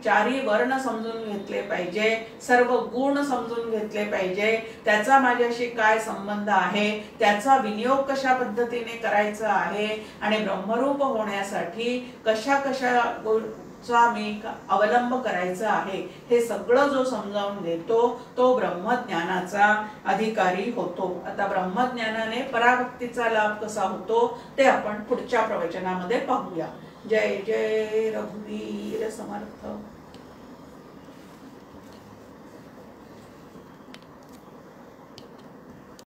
[SPEAKER 1] चारी वर्ण समजून घेतले पाहिजे, सर्व गुण समजून घेतले पाहिजे, त्याचा माझ्याशी काय संबंध आहे, त्याचा विनियोग कशा पद्धतीने करायचा आहे आणि ब्रह्मरूप होण्यासाठी कशा चा मी अवलंब करायचा आहे हे सगळं जो समजावून घेतो तो ब्रह्मज्ञानाचा अधिकारी होतो. आता ब्रह्मज्ञानाने पराभक्तीचा लाभ कसा होतो ते आपण पुढच्या प्रवचनामध्ये पाहूया. जय जय रघुवीर समर्थ.